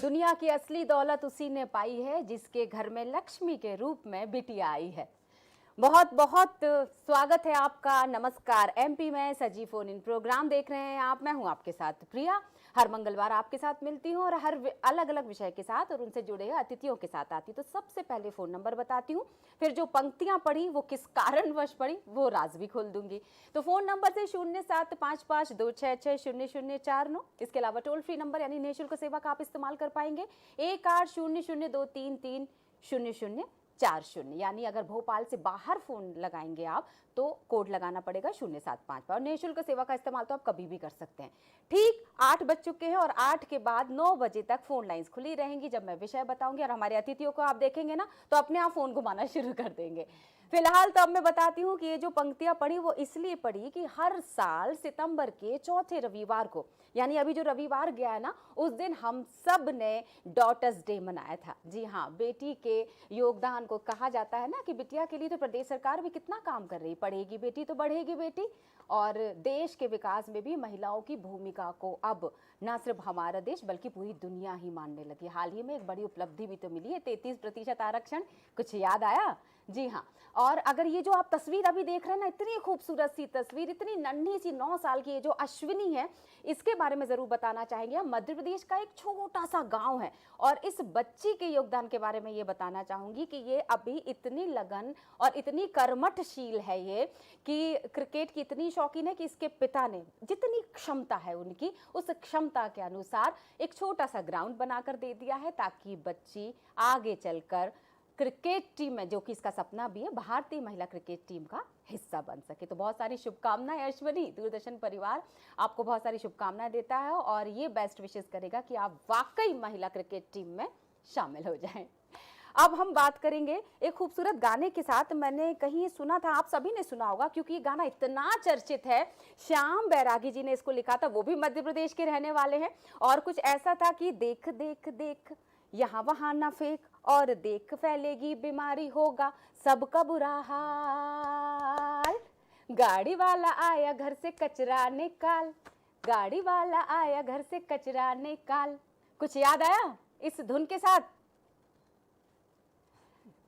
दुनिया की असली दौलत उसी ने पाई है जिसके घर में लक्ष्मी के रूप में बिटिया आई है। बहुत बहुत स्वागत है आपका। नमस्कार। एमपी में सजी फोन इन प्रोग्राम देख रहे हैं आप। मैं हूं आपके साथ प्रिया। हर मंगलवार आपके साथ मिलती हूं और हर अलग अलग विषय के साथ और उनसे जुड़े हुए अतिथियों के साथ आती हूं। तो सबसे पहले फोन नंबर बताती हूं, फिर जो पंक्तियां पढ़ी वो किस कारणवश पढ़ी वो राज भी खोल दूंगी। तो फोन नंबर से 075526600049। इसके अलावा टोल फ्री नंबर यानी निःशुल्क सेवा का आप इस्तेमाल कर पाएंगे 1800233004। यानी अगर भोपाल से बाहर फोन लगाएंगे आप तो कोड लगाना पड़ेगा 075 पर। और निःशुल्क सेवा का इस्तेमाल तो आप कभी भी कर सकते हैं। ठीक 8 बज चुके हैं और 8 के बाद 9 बजे तक फोन लाइंस खुली रहेंगी जब मैं विषय बताऊंगी। और हमारे अतिथियों को आप देखेंगे ना तो अपने आप फोन घुमाना शुरू कर देंगे। फिलहाल तो अब मैं बताती हूँ कि ये जो पंक्तियां पढ़ी वो इसलिए पढ़ी कि हर साल सितंबर के चौथे रविवार को, यानी अभी जो रविवार गया है ना, उस दिन हम सब ने डॉटर्स डे मनाया था। जी हाँ, बेटी के योगदान को कहा जाता है ना कि बिटिया के लिए तो प्रदेश सरकार भी कितना काम कर रही। पढ़ेगी बेटी तो बढ़ेगी बेटी। और देश के विकास में भी महिलाओं की भूमिका को अब न सिर्फ हमारा देश बल्कि पूरी दुनिया ही मानने लगी। हाल ही में एक बड़ी उपलब्धि भी तो मिली है, 33% आरक्षण। कुछ याद आया? जी हाँ। और अगर ये जो आप तस्वीर अभी देख रहे हैं ना, इतनी खूबसूरत सी तस्वीर, इतनी नन्ही सी 9 साल की ये जो अश्विनी है, इसके बारे में जरूर बताना चाहेंगे। हम मध्य प्रदेश का एक छोटा सा गांव है और इस बच्ची के योगदान के बारे में ये बताना चाहूंगी कि ये अभी इतनी लगन और इतनी कर्मठशील है ये कि क्रिकेट की इतनी शौकीन है कि इसके पिता ने जितनी क्षमता है उनकी, उस क्षमता के अनुसार एक छोटा सा ग्राउंड बनाकर दे दिया है ताकि बच्ची आगे चलकर क्रिकेट टीम में, जो कि इसका सपना भी है, भारतीय महिला क्रिकेट टीम का हिस्सा बन सके। तो बहुत सारी शुभकामनाएं अश्विनी। दूरदर्शन परिवार आपको बहुत सारी शुभकामनाएं देता है और ये बेस्ट विशेष करेगा कि आप वाकई महिला क्रिकेट टीम में शामिल हो जाएं। अब हम बात करेंगे एक खूबसूरत गाने के साथ। मैंने कहीं सुना था, आप सभी ने सुना होगा क्योंकि ये गाना इतना चर्चित है। श्याम बैरागी जी ने इसको लिखा था, वो भी मध्य प्रदेश के रहने वाले हैं। और कुछ ऐसा था कि देख देख देख यहाँ वहां ना फेंक और देख फैलेगी बीमारी, होगा सबका बुरा हाल। गाड़ी वाला आया घर से कचरा निकाल, गाड़ी वाला आया घर से कचरा निकाल। कुछ याद आया इस धुन के साथ?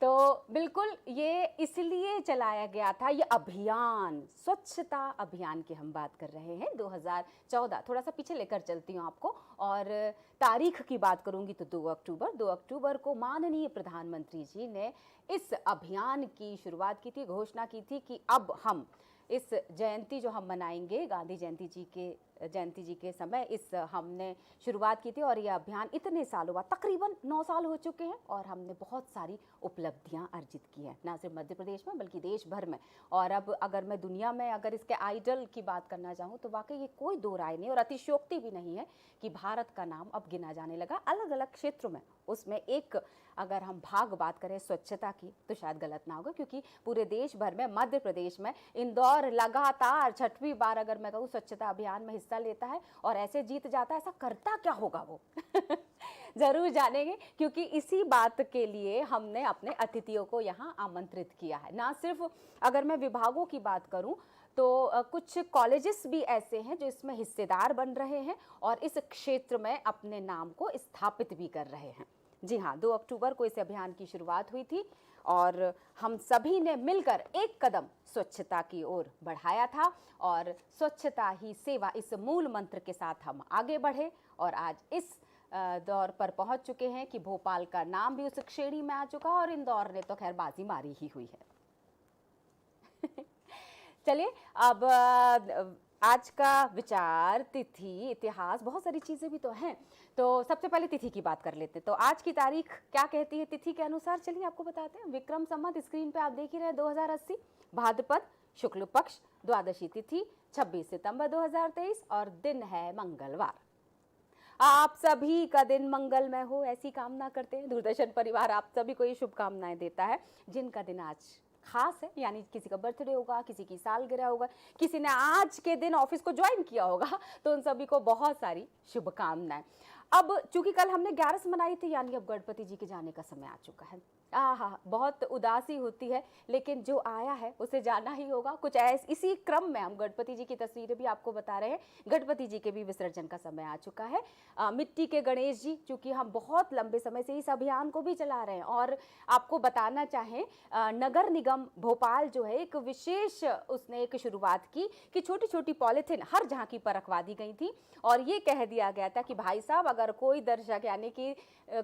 तो बिल्कुल ये इसलिए चलाया गया था, ये अभियान, स्वच्छता अभियान की हम बात कर रहे हैं 2014। थोड़ा सा पीछे लेकर चलती हूँ आपको और तारीख की बात करूंगी तो 2 अक्टूबर को माननीय प्रधानमंत्री जी ने इस अभियान की शुरुआत की थी, घोषणा की थी कि अब हम इस जयंती जो हम मनाएंगे, गांधी जयंती जी के समय इस हमने शुरुआत की थी। और ये अभियान इतने सालों बाद, तकरीबन 9 साल हो चुके हैं और हमने बहुत सारी उपलब्धियां अर्जित की हैं, ना सिर्फ मध्य प्रदेश में बल्कि देश भर में। और अब अगर मैं दुनिया में अगर इसके आइडल की बात करना चाहूँ तो वाकई ये कोई दो राय नहीं और अतिशयोक्ति भी नहीं है कि भारत का नाम अब गिना जाने लगा अलग अलग क्षेत्रों में। उसमें एक अगर हम भाग बात करें स्वच्छता की तो शायद गलत ना होगा, क्योंकि पूरे देश भर में, मध्य प्रदेश में इंदौर लगातार 6वीं बार अगर मैं कहूँ स्वच्छता अभियान में हिस्सा लेता है और ऐसे जीत जाता है। ऐसा करता क्या होगा वो जरूर जानेंगे, क्योंकि इसी बात के लिए हमने अपने अतिथियों को यहाँ आमंत्रित किया है। ना सिर्फ अगर मैं विभागों की बात करूँ तो कुछ कॉलेजेस भी ऐसे हैं जो इसमें हिस्सेदार बन रहे हैं और इस क्षेत्र में अपने नाम को स्थापित भी कर रहे हैं। जी हाँ, 2 अक्टूबर को इस अभियान की शुरुआत हुई थी और हम सभी ने मिलकर एक कदम स्वच्छता की ओर बढ़ाया था और स्वच्छता ही सेवा, इस मूल मंत्र के साथ हम आगे बढ़े और आज इस दौर पर पहुंच चुके हैं कि भोपाल का नाम भी उस श्रेणी में आ चुका और इंदौर ने तो खैर बाजी मारी ही हुई है। चलिए अब आज का विचार, तिथि, इतिहास, बहुत सारी चीजें भी तो हैं। तो सबसे पहले तिथि की बात कर लेते हैं। तो आज की तारीख क्या कहती है तिथि के अनुसार, चलिए आपको बताते हैं। विक्रम संवत, स्क्रीन पे आप देख ही रहे हैं, 2080, भाद्रपद शुक्ल पक्ष, द्वादशी तिथि 26 सितंबर 2023 और दिन है मंगलवार। आप सभी का दिन मंगलमय हो ऐसी कामना करते हैं। दूरदर्शन परिवार आप सभी को ये शुभकामनाएं देता है जिनका दिन आज खास है, यानी किसी का बर्थडे होगा, किसी की सालगिरह होगा, किसी ने आज के दिन ऑफिस को ज्वाइन किया होगा, तो उन सभी को बहुत सारी शुभकामनाएं। अब चूंकि कल हमने 11 मनाई थी, यानी अब गणपति जी के जाने का समय आ चुका है। आहा, बहुत उदासी होती है, लेकिन जो आया है उसे जाना ही होगा। कुछ ऐसे इसी क्रम में हम गणपति जी की तस्वीरें भी आपको बता रहे हैं। गणपति जी के भी विसर्जन का समय आ चुका है। मिट्टी के गणेश जी, चूंकि हम बहुत लंबे समय से इस अभियान को भी चला रहे हैं, और आपको बताना चाहें नगर निगम भोपाल जो है एक विशेष उसने एक शुरुआत की कि छोटी छोटी पॉलिथीन हर झांकी पर रखवा दी गई थी, और ये कह दिया गया था कि भाई साहब, अगर कोई दर्शक यानी कि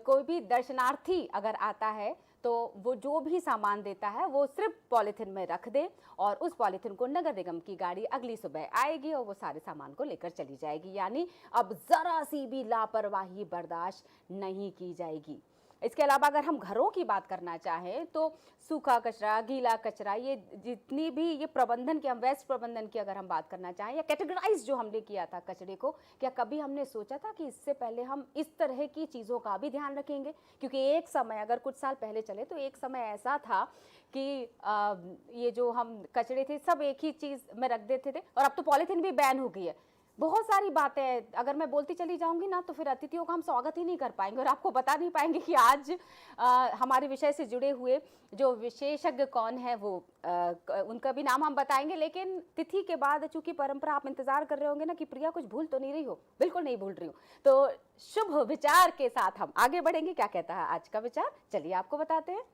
कोई भी दर्शनार्थी अगर आता है तो वो जो भी सामान देता है वो सिर्फ पॉलिथीन में रख दे, और उस पॉलिथीन को नगर निगम की गाड़ी अगली सुबह आएगी और वो सारे सामान को लेकर चली जाएगी। यानी अब जरा सी भी लापरवाही बर्दाश्त नहीं की जाएगी। इसके अलावा अगर हम घरों की बात करना चाहें तो सूखा कचरा, गीला कचरा, ये जितनी भी ये प्रबंधन की, हम वेस्ट प्रबंधन की अगर हम बात करना चाहें, या कैटेगराइज जो हमने किया था कचरे को, क्या कभी हमने सोचा था कि इससे पहले हम इस तरह की चीज़ों का भी ध्यान रखेंगे? क्योंकि एक समय, अगर कुछ साल पहले चले तो एक समय ऐसा था कि ये जो हम कचरे थे सब एक ही चीज़ में रख देते थे, और अब तो पॉलीथीन भी बैन हो गई है। बहुत सारी बातें अगर मैं बोलती चली जाऊंगी ना तो फिर अतिथियों का हम स्वागत ही नहीं कर पाएंगे और आपको बता नहीं पाएंगे कि आज हमारे विषय से जुड़े हुए जो विशेषज्ञ कौन है वो उनका भी नाम हम बताएंगे। लेकिन तिथि के बाद चूंकि परंपरा, आप इंतजार कर रहे होंगे ना कि प्रिया कुछ भूल तो नहीं रही हो। बिल्कुल नहीं भूल रही हूँ। तो शुभ विचार के साथ हम आगे बढ़ेंगे। क्या कहता है आज का विचार, चलिए आपको बताते हैं।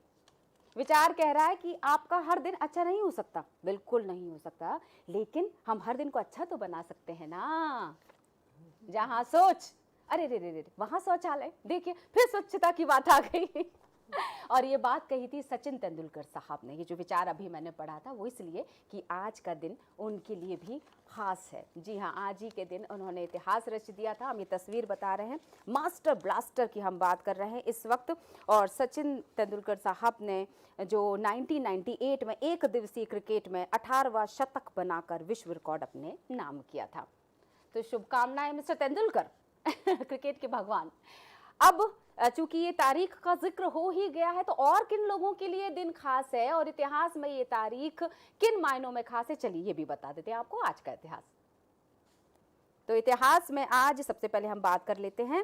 विचार कह रहा है कि आपका हर दिन अच्छा नहीं हो सकता, बिल्कुल नहीं हो सकता, लेकिन हम हर दिन को अच्छा तो बना सकते हैं ना। जहां सोच, अरे रे रे रे, वहां शौचालय, देखिए फिर स्वच्छता की बात आ गई। और ये बात कही थी सचिन तेंदुलकर साहब ने। ये जो विचार अभी मैंने पढ़ा था वो इसलिए कि आज का दिन उनके लिए भी खास है। जी हाँ, आज ही के दिन उन्होंने इतिहास रच दिया था। हम ये तस्वीर बता रहे हैं, मास्टर ब्लास्टर की हम बात कर रहे हैं इस वक्त। और सचिन तेंदुलकर साहब ने जो 1998 में एक दिवसीय क्रिकेट में 18वां शतक बनाकर विश्व रिकॉर्ड अपने नाम किया था। तो शुभकामनाएं मिस्टर तेंदुलकर, क्रिकेट के भगवान। अब चूंकि ये तारीख का जिक्र हो ही गया है तो और किन लोगों के लिए दिन खास है और इतिहास में ये तारीख किन मायनों में खास है, चलिए ये भी बता देते हैं आपको आज का इतिहास। तो इतिहास में आज सबसे पहले हम बात कर लेते हैं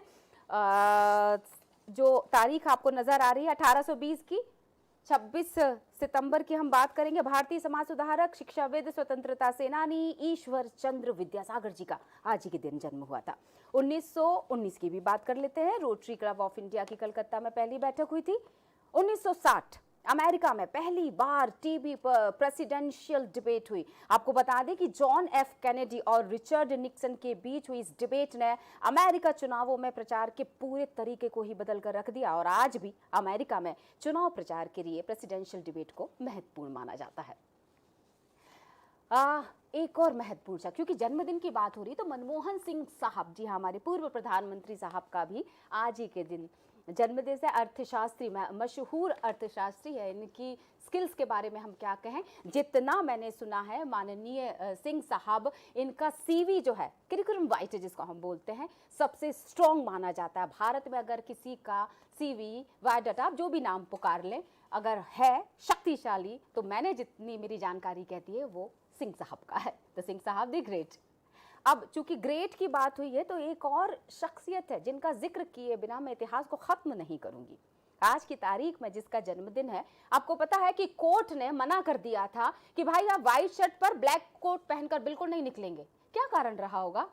जो तारीख आपको नजर आ रही है 1820 की, 26 सितंबर की हम बात करेंगे। भारतीय समाज सुधारक, शिक्षाविद, स्वतंत्रता सेनानी ईश्वर चंद्र विद्यासागर जी का आज ही के दिन जन्म हुआ था। 1919 की भी बात कर लेते हैं। रोटरी क्लब ऑफ इंडिया की कलकत्ता में पहली बैठक हुई थी। 1960 अमेरिका में पहली बार टीवी पर प्रेसिडेंशियल डिबेट हुई। आपको बता दें कि जॉन एफ कैनेडी और रिचर्ड निक्सन के बीच हुई इस डिबेट ने अमेरिका चुनावों में प्रचार के पूरे तरीके को ही बदल कर रख दिया, और आज भी अमेरिका में चुनाव प्रचार के लिए प्रेसिडेंशियल डिबेट को महत्वपूर्ण माना जाता है। एक और महत्वपूर्ण, क्योंकि जन्मदिन की बात हो रही तो मनमोहन सिंह साहब, जी हाँ, हमारे पूर्व प्रधानमंत्री साहब का भी आज ही के दिन जन्मदिन से। अर्थशास्त्री, मशहूर अर्थशास्त्री है। इनकी स्किल्स के बारे में हम क्या कहें, जितना मैंने सुना है माननीय सिंह साहब, इनका सीवी जो है, करिकुलम वाइटे जिसको हम बोलते हैं, सबसे स्ट्रॉन्ग माना जाता है भारत में। अगर किसी का सीवी, बायोडाटा, आप जो भी नाम पुकार लें, अगर है शक्तिशाली, तो मैंने जितनी मेरी जानकारी कहती है वो सिंह साहब का है। तो सिंह साहब दी ग्रेट। अब चूंकि ग्रेट की बात हुई है तो एक और शख्सियत है जिनका जिक्र किए बिना मैं इतिहास को खत्म नहीं करूंगी। आज की तारीख में जिसका जन्मदिन है, आपको पता है कि कोर्ट ने मना कर दिया था कि भाई आप व्हाइट शर्ट पर ब्लैक कोट पहनकर बिल्कुल नहीं निकलेंगे। क्या कारण रहा होगा?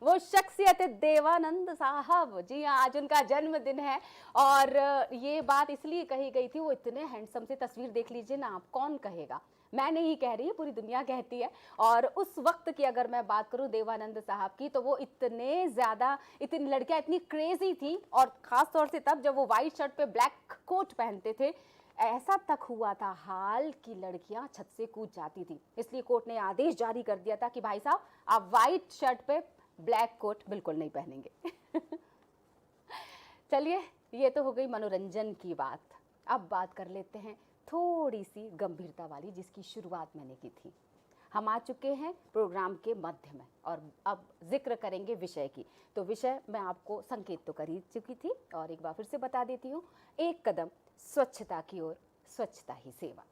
वो शख्सियत है देवानंद साहब। जी हाँ, आज उनका जन्मदिन है। और ये बात इसलिए कही गई थी, वो इतने हैंडसम से, तस्वीर देख लीजिए ना आप, कौन कहेगा, मैं नहीं कह रही, पूरी दुनिया कहती है। और उस वक्त की अगर मैं बात करूं देवानंद साहब की, तो वो इतने ज्यादा, इतनी लड़कियां इतनी क्रेजी थी, और खास तौर से तब जब वो व्हाइट शर्ट पे ब्लैक कोट पहनते थे, ऐसा तक हुआ था हाल की लड़कियां छत से कूद जाती थी। इसलिए कोर्ट ने आदेश जारी कर दिया था कि भाई साहब आप व्हाइट शर्ट पे ब्लैक कोट बिल्कुल नहीं पहनेंगे। चलिए, ये तो हो गई मनोरंजन की बात। अब बात कर लेते हैं थोड़ी सी गंभीरता वाली, जिसकी शुरुआत मैंने की थी। हम आ चुके हैं प्रोग्राम के मध्य में और अब जिक्र करेंगे विषय की। तो विषय मैं आपको संकेत तो कर ही चुकी थी और एक बार फिर से बता देती हूँ, एक कदम स्वच्छता की ओर, स्वच्छता ही सेवा।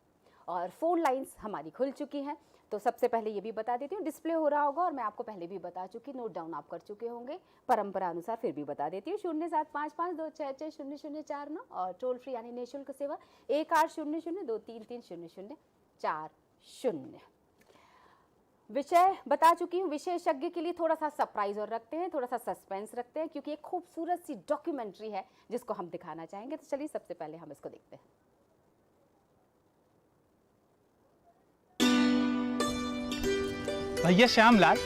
और फोन लाइंस हमारी खुल चुकी हैं। तो सबसे पहले ये भी बता देती हूँ, डिस्प्ले हो रहा होगा और मैं आपको पहले भी बता चुकी, नोट डाउन आप कर चुके होंगे। परंपरा अनुसार फिर भी बता देती हूँ, 0755266004 और टोल फ्री यानी निःशुल्क सेवा 1800233004। विषय बता चुकी हूँ, विशेषज्ञ के लिए थोड़ा सा सरप्राइज और रखते हैं, थोड़ा सा सस्पेंस रखते हैं, क्योंकि एक खूबसूरत सी डॉक्यूमेंट्री है जिसको हम दिखाना चाहेंगे। तो चलिए सबसे पहले हम इसको देखते हैं। भैया श्यामलाल,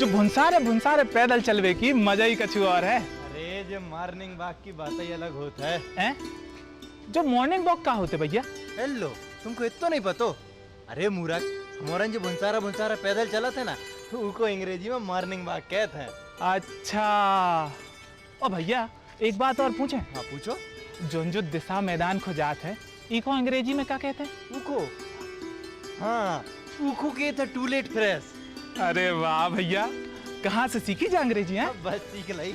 जो भुनसारे पैदल चलवे की मजा ही कछु और है। अरे जो मॉर्निंग वॉक की बात ही अलग होता है। हैं? जो मॉर्निंग वॉक का होते भैया? हेलो, तुमको इतना नहीं पता? अरे मूर्ख, हमारा जो भुनसारा पैदल चला था ना, तो उनको अंग्रेजी में मॉर्निंग वॉक कहते हैं। अच्छा। ओ भैया एक बात और पूछें? हाँ पूछो। जो दिशा मैदान को जात है, इको अंग्रेजी में क्या कहते हैं? उको? हाँ, उको कहते टू लेट फ्रेश। अरे वाह भैया, कहाँ से सीखी जा अंग्रेजी है? बस सीख लाई।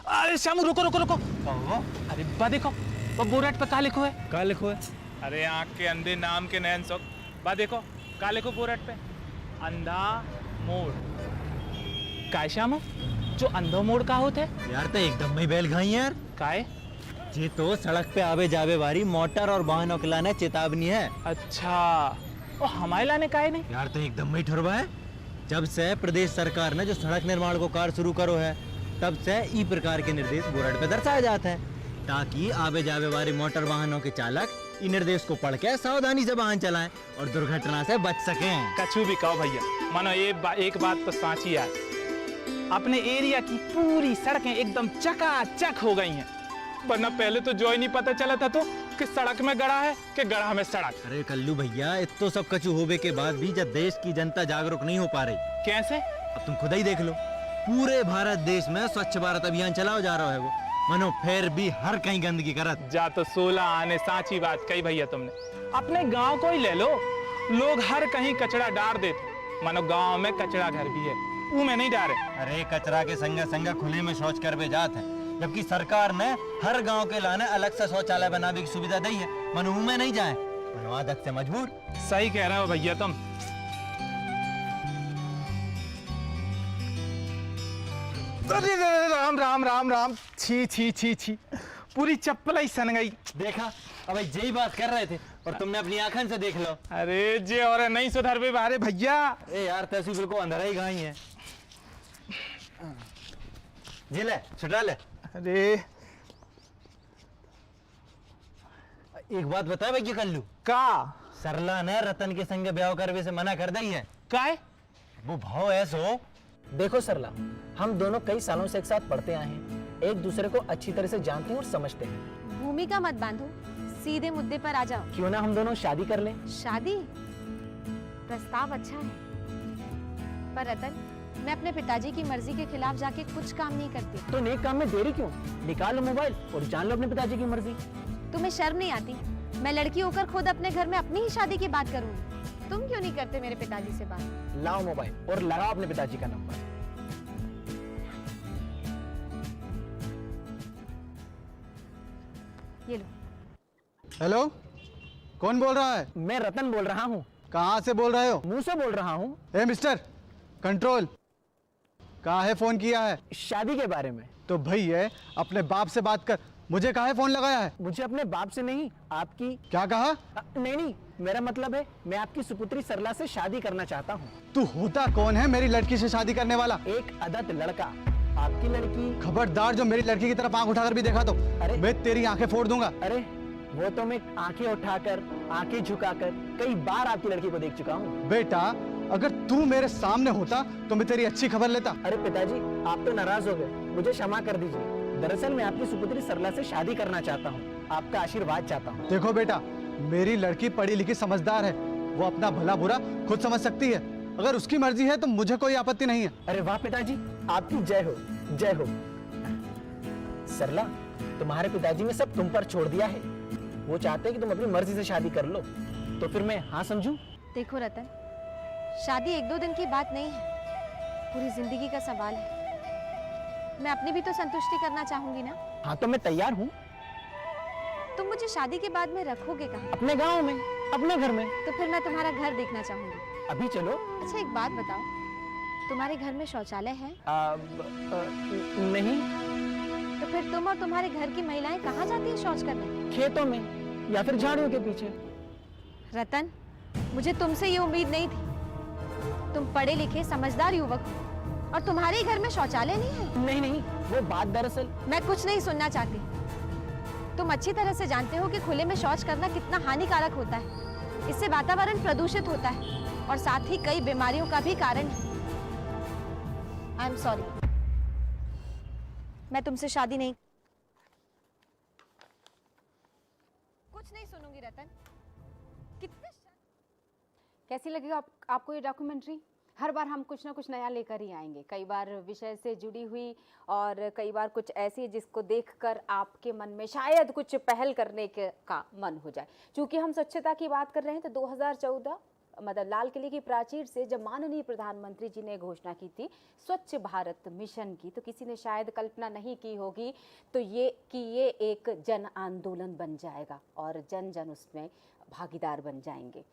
अरे श्याम रुको। अरे बा देखो, वो बोर्ड पे क्या लिखो है? क्या लिखो है? अरे आँख के अंधे नाम के नैन सो, बा देखो क्या लिखो बोर्ड पे? अंधा मोड़। काय श्याम, जो अंधो मोड़ का होते है? यार तो एकदम ही बैल घाई यार। काय? ये तो सड़क पे आवे जावे वाली मोटर और वाहनों के लाने चेतावनी है। अच्छा, और हमारे लाने काहे नहीं? यार तो एकदम ही ठुरवा है। जब से प्रदेश सरकार ने जो सड़क निर्माण को कार्य शुरू करो है, तब से ई प्रकार के निर्देश बोर्ड पे दर्शाए जाते हैं, ताकि आवे जावे वाली मोटर वाहनों के चालक इन निर्देश को पढ़ के सावधानी से वाहन चलाएं और दुर्घटना से बच सकें। कछु भी कहो भैया, मानो एक बात तो साची है, अपने एरिया की पूरी सड़कें एकदम चकाचक हो गई हैं, वरना पहले तो जो ही नहीं पता चला था तो कि सड़क में गड़ा है कि गड़ा में सड़क। अरे कल्लू भैया, इतो सब कछु होवे के बाद भी जब देश की जनता जागरूक नहीं हो पा रही। कैसे? अब तुम खुद ही देख लो, पूरे भारत देश में स्वच्छ भारत अभियान चलाओ जा रहा है वो, मनो फिर भी हर कहीं गंदगी करत जा। तो 16 आने साची बात कही भैया तुमने। अपने गांव को ही ले लो, लोग हर कहीं कचरा डाल देते, मानो गांव में कचरा घर भी है, वो में नहीं डाले। अरे कचरा के संग संग खुले में शौच कर बे जात है, जबकि सरकार ने हर गांव के लाने अलग से शौचालय बनाने की सुविधा दी है, मनो में नहीं जाए, मनो आदत से मजबूर। सही कह रहे हो भैया तुम। अरे राम राम राम राम, छी, पूरी चप्पल ही सन गई। देखा, अब यही बात कर रहे थे और तुमने अपनी आंखन से देख लो। अरे जे और नहीं सुधर बे बारे भैया। ए यार तहसील को अंधेरा ही गाई है। जी ले, छुटा ले। अरे एक बात बता भैया कल्लू, का सरला ने रतन के संग ब्याह करवे से मना कर दी है। काय? वो भाव ऐसो। देखो सरला, हम दोनों कई सालों से एक साथ पढ़ते आए हैं, एक दूसरे को अच्छी तरह से जानते हैं और समझते हैं। भूमिका मत बांधो, सीधे मुद्दे पर आ जाओ। क्यों ना हम दोनों शादी कर लें? शादी? प्रस्ताव अच्छा है, पर रतन, मैं अपने पिताजी की मर्जी के खिलाफ जाके कुछ काम नहीं करती। तो नेक काम में देरी क्यों? निकाल लो मोबाइल और जान लो अपने पिताजी की मर्जी। तुम्हें शर्म नहीं आती? मैं लड़की होकर खुद अपने घर में अपनी ही शादी की बात करूंगी, तुम क्यों नहीं करते मेरे पिताजी से बात? लाओ मोबाइल और लगाओ अपने पिताजी का नंबर। ये लो। हेलो, कौन बोल रहा है? मैं रतन बोल रहा हूँ। कहाँ से बोल रहे हो? मुंह से बोल रहा हूँ। ए मिस्टर, कंट्रोल। कहाँ है फोन किया है? शादी के बारे में। तो भैया अपने बाप से बात कर, मुझे काहे फोन लगाया है? मुझे अपने बाप से नहीं, आपकी। क्या कहा? नहीं, मेरा मतलब है मैं आपकी सुपुत्री सरला से शादी करना चाहता हूँ। तू होता कौन है मेरी लड़की से शादी करने वाला? एक अदत लड़का। आपकी लड़की। खबरदार, जो मेरी लड़की की तरफ आंख उठाकर भी देखा तो अरे! मैं तेरी आंखें फोड़ दूंगा। अरे वो तो मैं आंखें उठाकर, आंखें झुकाकर कई बार आपकी लड़की को देख चुका हूँ। बेटा, अगर तू मेरे सामने होता तो मैं तेरी अच्छी खबर लेता। अरे पिताजी, आप तो नाराज हो गए, मुझे क्षमा कर दीजिए। दरअसल मैं आपकी सुपुत्री सरला से शादी करना चाहता हूँ, आपका आशीर्वाद चाहता हूँ। देखो बेटा, मेरी लड़की पढ़ी लिखी समझदार है, वो अपना भला बुरा खुद समझ सकती है। अगर उसकी मर्जी है तो मुझे कोई आपत्ति नहीं है। अरे वाह पिताजी, आपकी जय हो, जय हो। सरला, तुम्हारे पिताजी ने सब तुम पर छोड़ दिया है, वो चाहते हैं कि तुम अपनी मर्जी से शादी कर लो, तो फिर मैं हाँ समझूं? देखो रतन, शादी एक दो दिन की बात नहीं है, पूरी जिंदगी का सवाल है। मैं अपनी भी तो संतुष्टि करना चाहूंगी ना। हाँ तो मैं तैयार हूँ। तुम मुझे शादी के बाद में रखोगे कहाँ? अपने गाँव में, अपने घर में। तो फिर मैं तुम्हारा घर देखना चाहूंगी। अभी चलो। अच्छा एक बात बताओ, तुम्हारे घर में शौचालय है? नहीं। तो फिर तुम और तुम्हारे घर की महिलाएं कहाँ जाती हैं शौच करने? खेतों में या फिर झाड़ियों के पीछे। रतन, मुझे तुमसे ये उम्मीद नहीं थी। तुम पढ़े लिखे समझदार युवक हो और तुम्हारे ही घर में शौचालय नहीं है? नहीं नहीं, वो बात दरअसल। मैं कुछ नहीं सुनना चाहती। तुम अच्छी तरह से जानते हो कि खुले में शौच करना कितना हानिकारक होता है। इससे वातावरण प्रदूषित होता है और साथ ही कई बीमारियों का भी कारण है। आई एम सॉरी, मैं तुमसे शादी नहीं, कुछ नहीं सुनूंगी रतन। कितने कैसी लगी आपको ये डॉक्यूमेंट्री? हर बार हम कुछ ना कुछ नया लेकर ही आएंगे, कई बार विषय से जुड़ी हुई और कई बार कुछ ऐसी जिसको देखकर आपके मन में शायद कुछ पहल करने का मन हो जाए। क्योंकि हम स्वच्छता की बात कर रहे हैं तो 2014 मतलब लाल किले की प्राचीर से जब माननीय प्रधानमंत्री जी ने घोषणा की थी स्वच्छ भारत मिशन की, तो किसी ने शायद कल्पना नहीं की होगी तो ये एक जन आंदोलन बन जाएगा और जन जन उसमें भागीदार बन जाएंगे।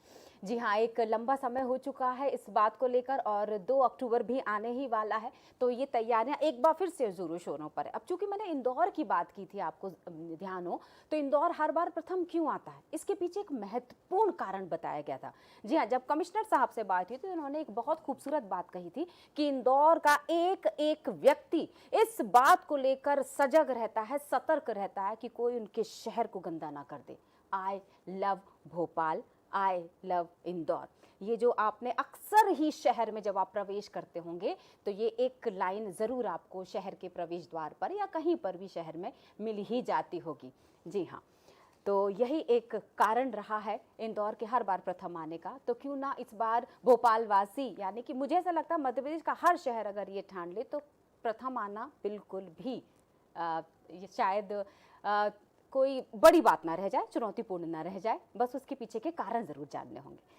जी हाँ, एक लंबा समय हो चुका है इस बात को लेकर और 2 अक्टूबर भी आने ही वाला है, तो ये तैयारियां एक बार फिर से जोरों शोरों पर है। अब चूंकि मैंने इंदौर की बात की थी, आपको ध्यान हो तो इंदौर हर बार प्रथम क्यों आता है, इसके पीछे एक महत्वपूर्ण कारण बताया गया था। जी हाँ, जब कमिश्नर साहब से बात हुई तो उन्होंने एक बहुत खूबसूरत बात कही थी कि इंदौर का एक एक व्यक्ति इस बात को लेकर सजग रहता है, सतर्क रहता है कि कोई उनके शहर को गंदा ना कर दे। I love Bhopal, I love Indore, ये जो आपने अक्सर ही शहर में जब आप प्रवेश करते होंगे तो ये एक लाइन ज़रूर आपको शहर के प्रवेश द्वार पर या कहीं पर भी शहर में मिल ही जाती होगी। जी हाँ, तो यही एक कारण रहा है इंदौर के हर बार प्रथम आने का। तो क्यों ना इस बार भोपाल वासी, यानी कि मुझे ऐसा लगता है मध्य प्रदेश का हर शहर अगर ये ठान ले तो प्रथम आना बिल्कुल भी ये शायद कोई बड़ी बात ना रह जाए, चुनौतीपूर्ण ना रह जाए, बस उसके पीछे के कारण ज़रूर जानने होंगे।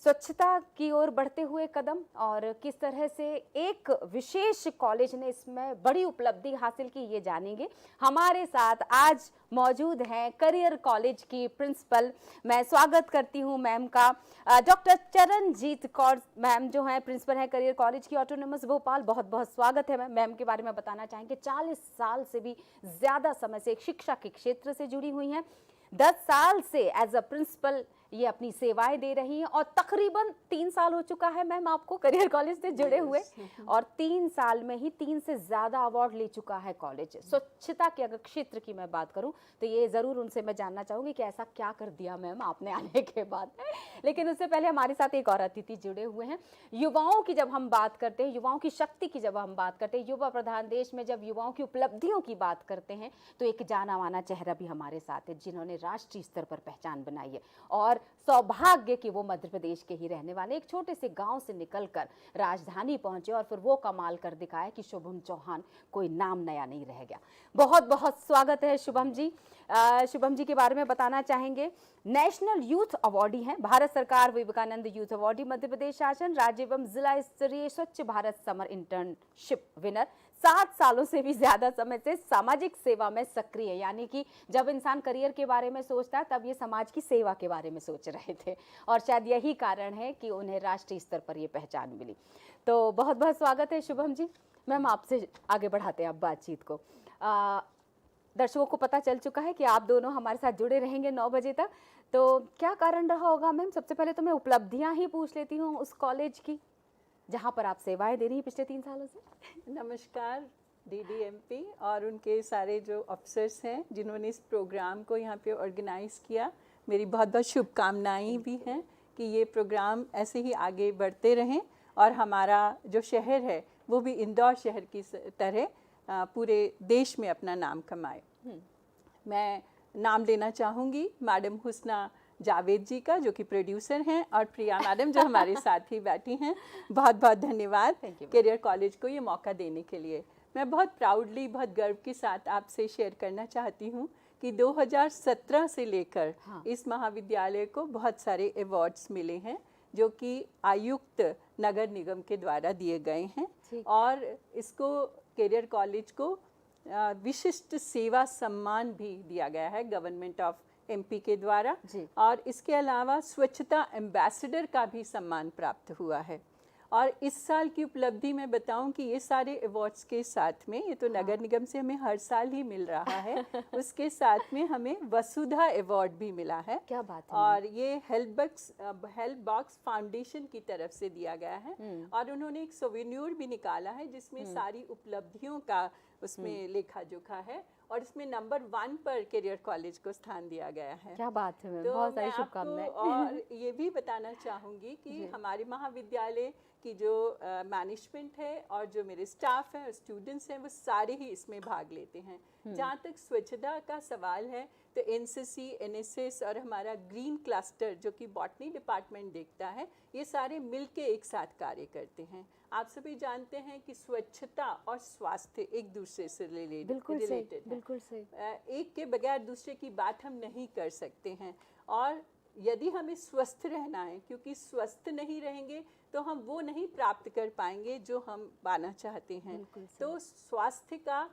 स्वच्छता की ओर बढ़ते हुए कदम और किस तरह से एक विशेष कॉलेज ने इसमें बड़ी उपलब्धि हासिल की, ये जानेंगे। हमारे साथ आज मौजूद हैं करियर कॉलेज की प्रिंसिपल, मैं स्वागत करती हूं मैम का, डॉक्टर चरणजीत कौर मैम जो हैं प्रिंसिपल हैं करियर कॉलेज की ऑटोनोमस भोपाल। बहुत बहुत स्वागत है मैम। मैम के बारे में बताना चाहेंगे 40 साल से भी ज़्यादा समय से एक शिक्षा के क्षेत्र से जुड़ी हुई हैं, 10 साल से एज अ प्रिंसिपल ये अपनी सेवाएं दे रही हैं और तकरीबन 3 साल हो चुका है मैम आपको करियर कॉलेज से जुड़े हुए और 3 साल में ही 3 से ज़्यादा अवार्ड ले चुका है कॉलेज। स्वच्छता के अगर क्षेत्र की मैं बात करूं तो ये ज़रूर उनसे मैं जानना चाहूँगी कि ऐसा क्या कर दिया मैम आपने आने के बाद। लेकिन उससे पहले हमारे साथ एक और अतिथि जुड़े हुए हैं। युवाओं की जब हम बात करते हैं, युवाओं की शक्ति की जब हम बात करते हैं, युवा प्रधान देश में जब युवाओं की उपलब्धियों की बात करते हैं तो एक जाना माना चेहरा भी हमारे साथ है जिन्होंने राष्ट्रीय स्तर पर पहचान बनाई है और सौभाग्य कि वो मध्य प्रदेश के ही रहने वाले, एक छोटे से गांव से निकलकर राजधानी पहुंचे और फिर वो कमाल कर दिखाया कि शुभम चौहान कोई नाम नया नहीं रह गया। बहुत बहुत स्वागत है शुभम जी। शुभम जी के बारे में बताना चाहेंगे, नेशनल यूथ अवार्डी हैं, भारत सरकार विवेकानंद यूथ अवार्डी, मध्य प्रदेश शासन राज्य एवं जिला स्तरीय स्वच्छ भारत समर इंटर्नशिप विनर, 7 सालों से भी ज्यादा समय से सामाजिक सेवा में सक्रिय है, यानी कि जब इंसान करियर के बारे में सोचता है तब ये समाज की सेवा के बारे में सोच रहे थे और शायद यही कारण है कि उन्हें राष्ट्रीय स्तर पर ये पहचान मिली। तो बहुत बहुत स्वागत है शुभम जी। मैम आपसे आगे बढ़ाते हैं अब बातचीत को। दर्शकों को पता चल चुका है कि आप दोनों हमारे साथ जुड़े रहेंगे 9 बजे तक, तो क्या कारण रहा होगा मैम? सबसे पहले तो मैं उपलब्धियां ही पूछ लेती हूँ उस कॉलेज की जहाँ पर आप सेवाएं दे रही हैं पिछले 3 सालों से। नमस्कार डीडीएमपी और उनके सारे जो अफसर्स हैं जिन्होंने इस प्रोग्राम को यहाँ पे ऑर्गेनाइज़ किया, मेरी बहुत बहुत शुभकामनाएं भी हैं कि ये प्रोग्राम ऐसे ही आगे बढ़ते रहें और हमारा जो शहर है वो भी इंदौर शहर की तरह पूरे देश में अपना नाम कमाए। मैं नाम लेना चाहूँगी मैडम हुस्ना जावेद जी का जो कि प्रोड्यूसर हैं और प्रिया मैडम जो हमारे साथ ही बैठी हैं। बहुत बहुत धन्यवाद करियर कॉलेज को ये मौका देने के लिए। मैं बहुत प्राउडली, बहुत गर्व के साथ आपसे शेयर करना चाहती हूँ कि 2017 से लेकर इस महाविद्यालय को बहुत सारे अवार्ड्स मिले हैं जो कि आयुक्त नगर निगम के द्वारा दिए गए हैं और इसको करियर कॉलेज को विशिष्ट सेवा सम्मान भी दिया गया है गवर्नमेंट ऑफ एमपी के द्वारा जी। और इसके अलावा स्वच्छता एम्बेसडर का भी सम्मान प्राप्त हुआ है। और इस साल की उपलब्धि में बताऊं कि ये सारे अवार्ड्स के साथ में, ये तो नगर निगम से हमें हर साल ही मिल रहा है, उसके साथ में हमें वसुधा अवार्ड भी मिला है। क्या बात है। और ये हेल्प बॉक्स फाउंडेशन की तरफ से दिया गया है और उन्होंने एक सोवेन्यूर भी निकाला है जिसमें सारी उपलब्धियों का उसमें लेखा जोखा है और इसमें नंबर 1 पर करियर कॉलेज को स्थान दिया गया है। क्या बात है मैम, तो बहुत सारी मैं आपको शुभकामनाएं। और ये भी बताना चाहूँगी कि हमारे महाविद्यालय की जो मैनेजमेंट है और जो मेरे स्टाफ हैं, स्टूडेंट्स हैं, वो सारे ही इसमें भाग लेते हैं। जहाँ तक स्वच्छता का सवाल है तो एनसीसी, एनएसएस और हमारा ग्रीन क्लस्टर जो कि बॉटनी डिपार्टमेंट देखता है, ये सारे मिलके एक साथ कार्य करते हैं। आप सभी जानते हैं कि स्वच्छता और स्वास्थ्य एक दूसरे से बिल्कुल सही, रिलेटेड है। बिल्कुल सही। एक के बगैर दूसरे की बात हम नहीं कर सकते हैं और यदि हमें स्वस्थ रहना है, क्योंकि स्वस्थ नहीं रहेंगे तो हम वो नहीं प्राप्त कर पाएंगे जो हम पाना चाहते हैं। तो स्वास्थ्य का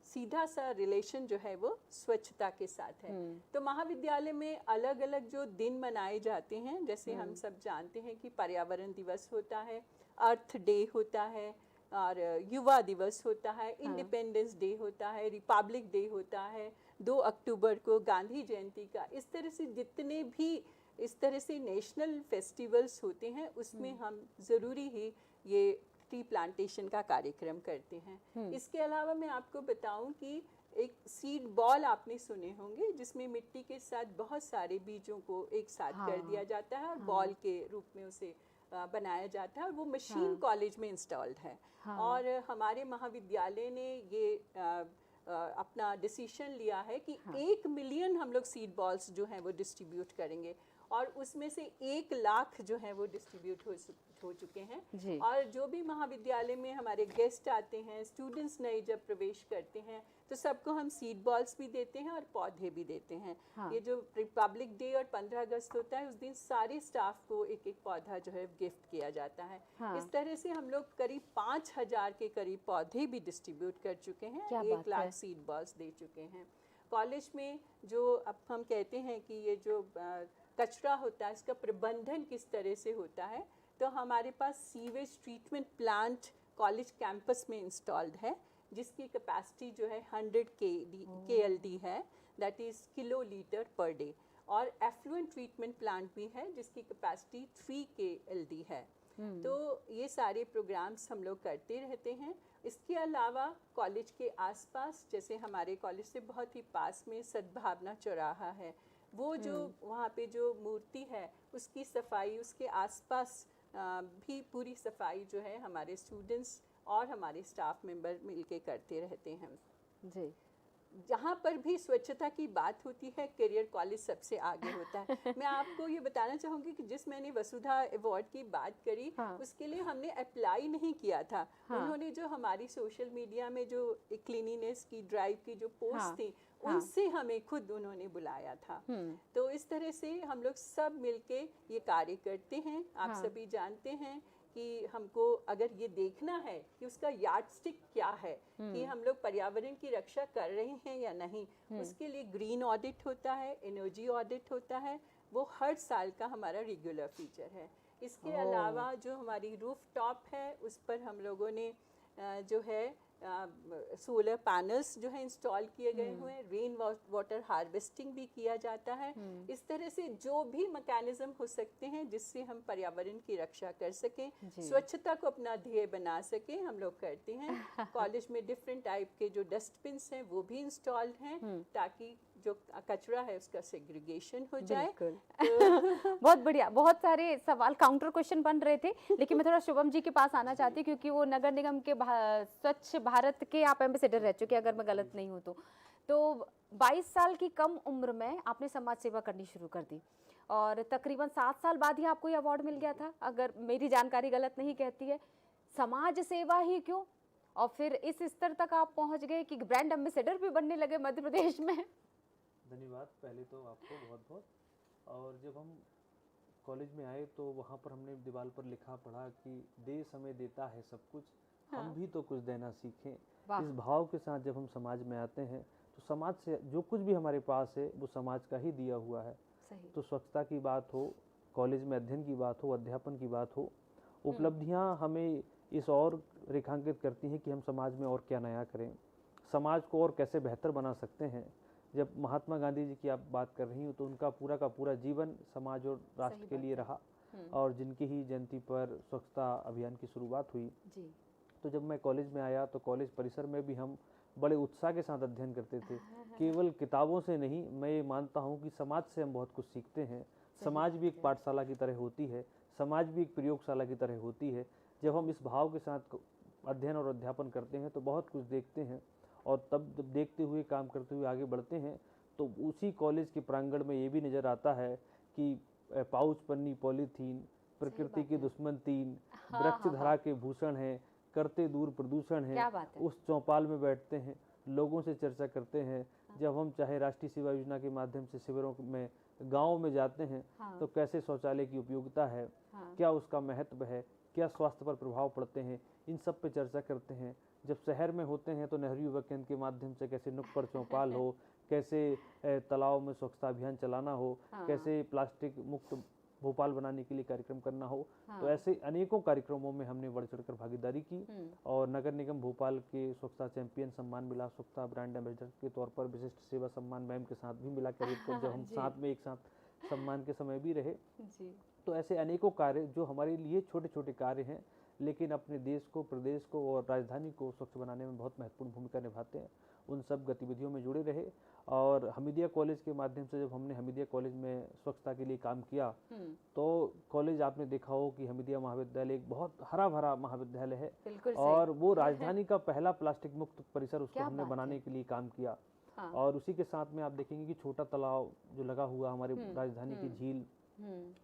सीधा सा रिलेशन जो है वो स्वच्छता के साथ है। तो महाविद्यालय में अलग अलग जो दिन मनाए जाते हैं, जैसे हम सब जानते हैं कि पर्यावरण दिवस होता है, अर्थ डे होता है और युवा दिवस होता है, इंडिपेंडेंस डे होता है, रिपब्लिक डे होता है, 2 अक्टूबर को गांधी जयंती का, इस तरह से जितने भी इस तरह से नेशनल फेस्टिवल्स होते हैं उसमें हम ज़रूरी ही ये ट्री प्लांटेशन का कार्यक्रम करते हैं। इसके अलावा मैं आपको बताऊं कि एक सीड बॉल आपने सुने होंगे जिसमें मिट्टी के साथ बहुत सारे बीजों को एक साथ कर दिया जाता है और बॉल के रूप में उसे बनाया जाता है और वो मशीन कॉलेज में इंस्टॉल्ड है। और हमारे महाविद्यालय ने ये अपना डिसीजन लिया है कि 1 मिलियन हम लोग सीड बॉल्स जो हैं वो डिस्ट्रीब्यूट करेंगे और उसमें से 1 लाख जो है वो डिस्ट्रीब्यूट हो चुके हैं। और जो भी महाविद्यालय में हमारे गेस्ट आते हैं, स्टूडेंट्स नए जब प्रवेश करते हैं तो सबको हम सीड बॉल्स भी देते हैं और पौधे भी देते हैं। ये जो रिपब्लिक डे और 15 अगस्त होता है उस दिन सारे स्टाफ को एक एक पौधा जो है गिफ्ट किया जाता है। इस तरह से हम लोग करीब 5000 के करीब पौधे भी डिस्ट्रीब्यूट कर चुके हैं, 1 लाख सीड बॉल्स दे चुके हैं। कॉलेज में जो अब हम कहते हैं कि ये जो कचरा होता है इसका प्रबंधन किस तरह से होता है, तो हमारे पास sewage treatment plant college campus में इंस्टॉल्ड है जिसकी कैपेसिटी जो है 100 KLD है, that is kilo litre per day. और एफ्लुएंट ट्रीटमेंट प्लांट भी है जिसकी कैपेसिटी 3 KLD है। तो ये सारे प्रोग्राम्स हम लोग करते रहते हैं। इसके अलावा कॉलेज के आसपास, जैसे हमारे कॉलेज से बहुत ही पास में सद्भावना चौराहा है, वो जो वहाँ पे जो मूर्ति है उसकी सफाई, उसके आसपास भी पूरी सफाई जो है हमारे स्टूडेंट्स और हमारे स्टाफ मेंबर मिलके करते रहते हैं। जी। जहाँ पर भी स्वच्छता की बात होती है करियर कॉलेज सबसे आगे होता है। मैं आपको ये बताना चाहूँगी कि जिस मैंने वसुधा अवार्ड की बात करी, उसके लिए हमने अप्लाई नहीं किया था। उन्होंने जो हमारी सोशल मीडिया में जो क्लीनिनेस की ड्राइव की जो पोस्ट थी उनसे हमें खुद उन्होंने बुलाया था। तो इस तरह से हम लोग सब मिलके ये कार्य करते हैं। आप सभी जानते हैं कि हमको अगर ये देखना है कि उसका यार्डस्टिक क्या है कि हम लोग पर्यावरण की रक्षा कर रहे हैं या नहीं, उसके लिए ग्रीन ऑडिट होता है, एनर्जी ऑडिट होता है, वो हर साल का हमारा रेगुलर फीचर है। इसके अलावा जो हमारी रूफ टॉप है उस पर हम लोगों ने जो है सोलर पैनल्स जो है इंस्टॉल किए गए हुए हैं, रेन वाटर हार्वेस्टिंग भी किया जाता है। इस तरह से जो भी मैकेनिज्म हो सकते हैं जिससे हम पर्यावरण की रक्षा कर सकें, स्वच्छता को अपना ध्येय बना सकें, हम लोग करते हैं। कॉलेज में डिफरेंट टाइप के जो डस्टबिन्स हैं वो भी इंस्टॉल्ड हैं ताकि जो कचरा है उसका सेग्रीगेशन हो जाए। बहुत बढ़िया। बहुत सारे सवाल काउंटर क्वेश्चन बन रहे थे, लेकिन मैं थोड़ा शुभम जी के पास आना चाहती हूँ क्योंकि वो नगर निगम के स्वच्छ भारत के आप एम्बेसडर रह चुके हैं, अगर मैं गलत नहीं हूँ तो 22 साल की कम उम्र में आपने समाज सेवा करनी शुरू कर दी और तकरीबन 7 साल बाद ही आपको ये अवार्ड मिल गया था, अगर मेरी जानकारी गलत नहीं कहती है। समाज सेवा ही क्यों, और फिर इस स्तर तक आप पहुँच गए कि ब्रांड एम्बेसडर भी बनने लगे मध्य प्रदेश में। धन्यवाद पहले तो आपको बहुत बहुत। और जब हम कॉलेज में आए तो वहाँ पर हमने दीवार पर लिखा पढ़ा कि देश हमें देता है सब कुछ, हम भी तो कुछ देना सीखें। इस भाव के साथ जब हम समाज में आते हैं तो समाज से जो कुछ भी हमारे पास है वो समाज का ही दिया हुआ है। सही। तो स्वच्छता की बात हो, कॉलेज में अध्ययन की बात हो, अध्यापन की बात हो, उपलब्धियां हमें इस और रेखांकित करती हैं कि हम समाज में और क्या नया करें, समाज को और कैसे बेहतर बना सकते हैं। जब महात्मा गांधी जी की आप बात कर रही हो तो उनका पूरा का पूरा जीवन समाज और राष्ट्र के लिए रहा, और जिनकी ही जयंती पर स्वच्छता अभियान की शुरुआत हुई। जी। तो जब मैं कॉलेज में आया तो कॉलेज परिसर में भी हम बड़े उत्साह के साथ अध्ययन करते थे। केवल किताबों से नहीं, मैं ये मानता हूँ कि समाज से हम बहुत कुछ सीखते हैं। समाज भी एक पाठशाला की तरह होती है, समाज भी एक प्रयोगशाला की तरह होती है। जब हम इस भाव के साथ अध्ययन और अध्यापन करते हैं तो बहुत कुछ देखते हैं, और तब जब देखते हुए काम करते हुए आगे बढ़ते हैं तो उसी कॉलेज के प्रांगण में ये भी नज़र आता है कि पाउच, पन्नी, पॉलीथीन प्रकृति के दुश्मन तीन, वृक्ष धरा के भूषण हैं, करते दूर प्रदूषण है। क्या बात है। उस चौपाल में बैठते हैं, लोगों से चर्चा करते हैं। जब हम चाहे राष्ट्रीय सेवा योजना के माध्यम से शिविरों में गाँव में जाते हैं तो कैसे शौचालय की उपयोगिता है, क्या उसका महत्व है, क्या स्वास्थ्य पर प्रभाव पड़ते हैं, इन सब पे चर्चा करते हैं। जब शहर में होते हैं तो नेहरू युवा केंद्र के माध्यम से कैसे नुक्कड़ चौपाल हो, कैसे तालाब में स्वच्छता अभियान चलाना हो, कैसे प्लास्टिक मुक्त भोपाल बनाने के लिए कार्यक्रम करना हो। तो ऐसे अनेकों कार्यक्रमों में हमने बढ़ चढ़कर भागीदारी की, और नगर निगम भोपाल के स्वच्छता चैंपियन सम्मान मिला, स्वच्छता ब्रांड एम्बेसडर के तौर पर विशिष्ट सेवा सम्मान मैम के साथ भी मिला कैरियर को, जब हम साथ में एक साथ सम्मान के समय भी रहे। तो ऐसे अनेकों कार्य जो हमारे लिए छोटे छोटे कार्य हैं, लेकिन अपने देश को, प्रदेश को और राजधानी को स्वच्छ बनाने में बहुत महत्वपूर्ण भूमिका निभाते हैं। उन सब गतिविधियों में जुड़े रहे, और हमीदिया कॉलेज के माध्यम से जब हमने हमीदिया कॉलेज में स्वच्छता के लिए काम किया तो कॉलेज आपने देखा हो कि हमीदिया महाविद्यालय एक बहुत हरा भरा महाविद्यालय है, और वो राजधानी का पहला प्लास्टिक मुक्त परिसर उसको हमने बनाने के लिए काम किया। और उसी के साथ में आप देखेंगे कि छोटा तालाब जो लगा हुआ हमारे राजधानी की झील,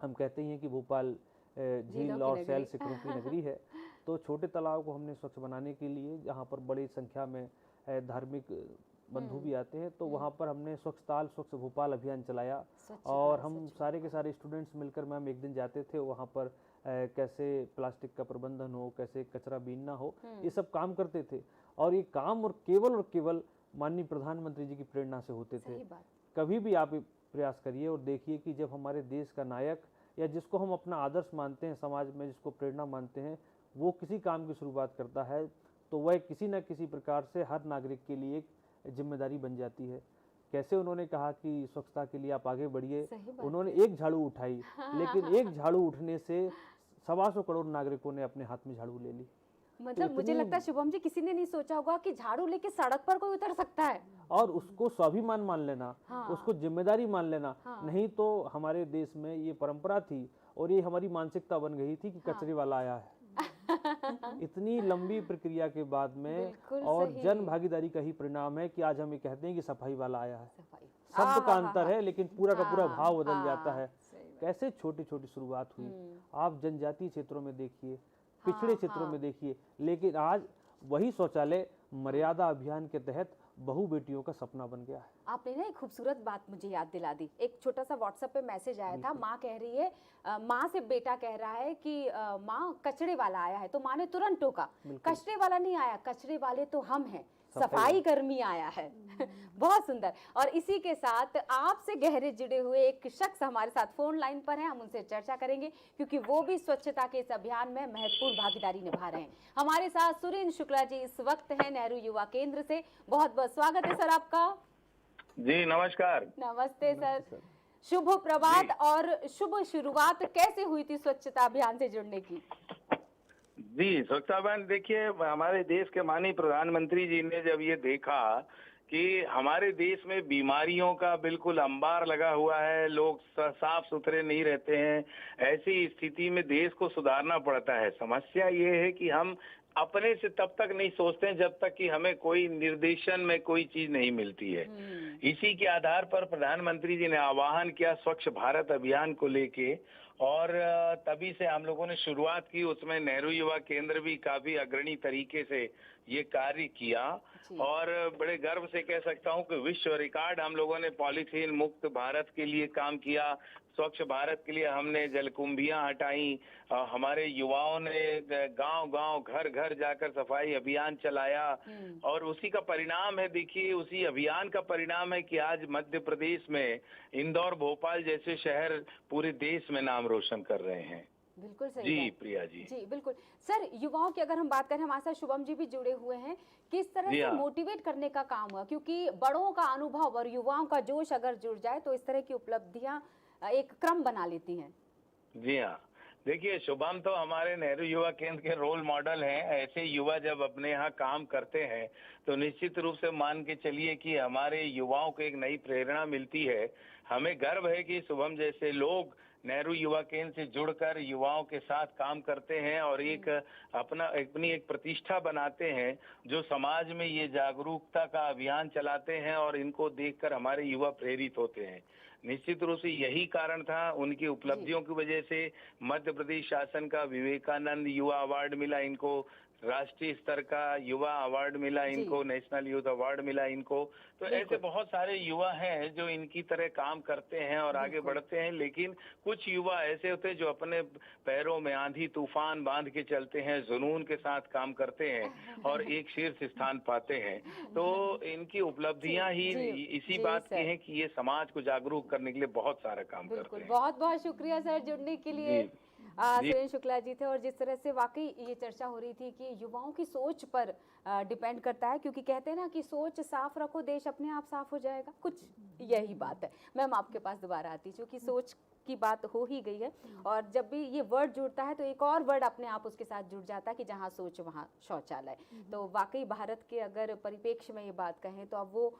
हम कहते हैं कि भोपाल झील और सैल शिखरों की नगरी है। तो छोटे तालाब को हमने स्वच्छ बनाने के लिए, जहाँ पर बड़ी संख्या में धार्मिक बंधु भी आते हैं, तो वहाँ पर हमने स्वच्छ ताल स्वच्छ भोपाल अभियान चलाया। और हम सारे के सारे स्टूडेंट्स मिलकर मैम एक दिन जाते थे वहाँ पर, कैसे प्लास्टिक का प्रबंधन हो, कैसे कचरा बीनना हो, ये सब काम करते थे। और ये काम और केवल माननीय प्रधानमंत्री जी की प्रेरणा से होते थे। कभी भी आप प्रयास करिए और देखिए कि जब हमारे देश का नायक, या जिसको हम अपना आदर्श मानते हैं समाज में, जिसको प्रेरणा मानते हैं, वो किसी काम की शुरुआत करता है तो वह किसी न किसी प्रकार से हर नागरिक के लिए एक जिम्मेदारी बन जाती है। कैसे उन्होंने कहा कि स्वच्छता के लिए आप आगे बढ़िए, उन्होंने एक झाड़ू उठाई, लेकिन एक झाड़ू उठने से 125 करोड़ नागरिकों ने अपने हाथ में झाड़ू ले ली। मतलब मुझे लगता है शुभम जी, किसी ने नहीं सोचा होगा कि झाड़ू लेके सड़क पर कोई उतर सकता है, और उसको स्वाभिमान मान लेना, उसको जिम्मेदारी मान लेना। नहीं तो हमारे देश में ये परंपरा थी और ये हमारी मानसिकता बन गई थी कि कचरे वाला आया है। इतनी लंबी प्रक्रिया के बाद में और जन भागीदारी का ही परिणाम है कि आज हम ये कहते हैं कि सफाई वाला आया है। शब्द का अंतर है लेकिन पूरा का पूरा भाव बदल जाता है। कैसे छोटी छोटी शुरुआत हुई, आप जनजातीय क्षेत्रों में देखिए, पिछड़े क्षेत्रों में देखिए, लेकिन आज वही शौचालय मर्यादा अभियान के तहत बहु बेटियों का सपना बन गया है। आपने ना एक खूबसूरत बात मुझे याद दिला दी। एक छोटा सा व्हाट्सएप पे मैसेज आया था, माँ कह रही है, माँ से बेटा कह रहा है कि माँ कचरे वाला आया है, तो माँ ने तुरंत टोका, कचरे वाला नहीं आया, कचरे वाले तो हम हैं, सफाई कर्मी आया है। बहुत सुंदर। और इसी के साथ आपसे गहरे जुड़े हुए एक शख्स हमारे साथ फोन लाइन पर हैं, हम उनसे चर्चा करेंगे क्योंकि वो भी स्वच्छता के इस अभियान में महत्वपूर्ण भागीदारी निभा रहे हैं। हमारे साथ सुरेंद्र शुक्ला जी इस वक्त हैं नेहरू युवा केंद्र से। बहुत बहुत स्वागत है सर आपका। जी नमस्कार। नमस्ते सर, शुभ प्रभात। और शुभ शुरुआत कैसे हुई थी स्वच्छता अभियान से जुड़ने की? जी स्वच्छता अभियान, देखिए हमारे देश के माननीय प्रधानमंत्री जी ने जब ये देखा कि हमारे देश में बीमारियों का बिल्कुल अंबार लगा हुआ है, लोग साफ सुथरे नहीं रहते हैं, ऐसी स्थिति में देश को सुधारना पड़ता है। समस्या ये है कि हम अपने से तब तक नहीं सोचते हैं जब तक कि हमें कोई निर्देशन में कोई चीज नहीं मिलती है। इसी के आधार पर प्रधानमंत्री जी ने आह्वान किया स्वच्छ भारत अभियान को लेके, और तभी से हम लोगों ने शुरुआत की। उसमें नेहरू युवा केंद्र भी काफी अग्रणी तरीके से ये कार्य किया, और बड़े गर्व से कह सकता हूँ कि विश्व रिकॉर्ड हम लोगों ने पॉलीथीन मुक्त भारत के लिए काम किया। स्वच्छ भारत के लिए हमने जलकुंभियां हटाई, हमारे युवाओं ने गांव गांव घर घर जाकर सफाई अभियान चलाया, और उसी का परिणाम है, देखिए उसी अभियान का परिणाम है कि आज मध्य प्रदेश में इंदौर, भोपाल जैसे शहर पूरे देश में नाम रोशन कर रहे हैं। बिल्कुल सही जी बात। प्रिया जी। जी बिल्कुल सर, युवाओं की अगर हम बात करें, हमारे साथ शुभम जी भी जुड़े हुए हैं, किस तरह जी से हाँ। मोटिवेट करने का काम हुआ, क्योंकि बड़ों का अनुभव और युवाओं का जोश अगर जुड़ जाए तो इस तरह की उपलब्धियां एक क्रम बना लेती हैं। जी हाँ, देखिए शुभम तो हमारे नेहरू युवा केंद्र के रोल मॉडल हैं। ऐसे युवा जब अपने यहाँ काम करते हैं तो निश्चित रूप से मान के चलिए कि हमारे युवाओं को एक नई प्रेरणा मिलती है। हमें गर्व है कि शुभम जैसे लोग नेहरू युवा केंद्र से जुड़कर युवाओं के साथ काम करते हैं और एक अपनी एक प्रतिष्ठा बनाते हैं, जो समाज में ये जागरूकता का अभियान चलाते हैं, और इनको देखकर हमारे युवा प्रेरित होते हैं। निश्चित रूप से यही कारण था, उनकी उपलब्धियों की वजह से मध्य प्रदेश शासन का विवेकानंद युवा अवार्ड मिला इनको, राष्ट्रीय स्तर का युवा अवार्ड मिला इनको, नेशनल यूथ अवार्ड मिला इनको। तो ऐसे बहुत सारे युवा हैं जो इनकी तरह काम करते हैं और आगे बढ़ते हैं। लेकिन कुछ युवा ऐसे होते हैं जो अपने पैरों में आंधी तूफान बांध के चलते हैं, जुनून के साथ काम करते हैं और एक शीर्ष स्थान पाते हैं। तो इनकी उपलब्धियां ही इसी बात की हैं कि ये समाज को जागरूक करने के लिए बहुत सारा काम करते हैं। बहुत बहुत शुक्रिया सर जुड़ने के लिए। सुरेंद्र शुक्ला जी थे, और जिस तरह से वाकई ये चर्चा हो रही थी कि युवाओं की सोच पर डिपेंड करता है, क्योंकि कहते हैं ना कि सोच साफ रखो देश अपने आप साफ हो जाएगा, कुछ यही बात है। मैम आपके पास दोबारा आती, चूँकि सोच की बात हो ही गई है, और जब भी ये वर्ड जुड़ता है तो एक और वर्ड अपने आप उसके साथ जुड़ जाता है कि जहाँ सोच वहाँ शौचालय। तो वाकई भारत के अगर परिप्रेक्ष्य में ये बात कहें तो अब वो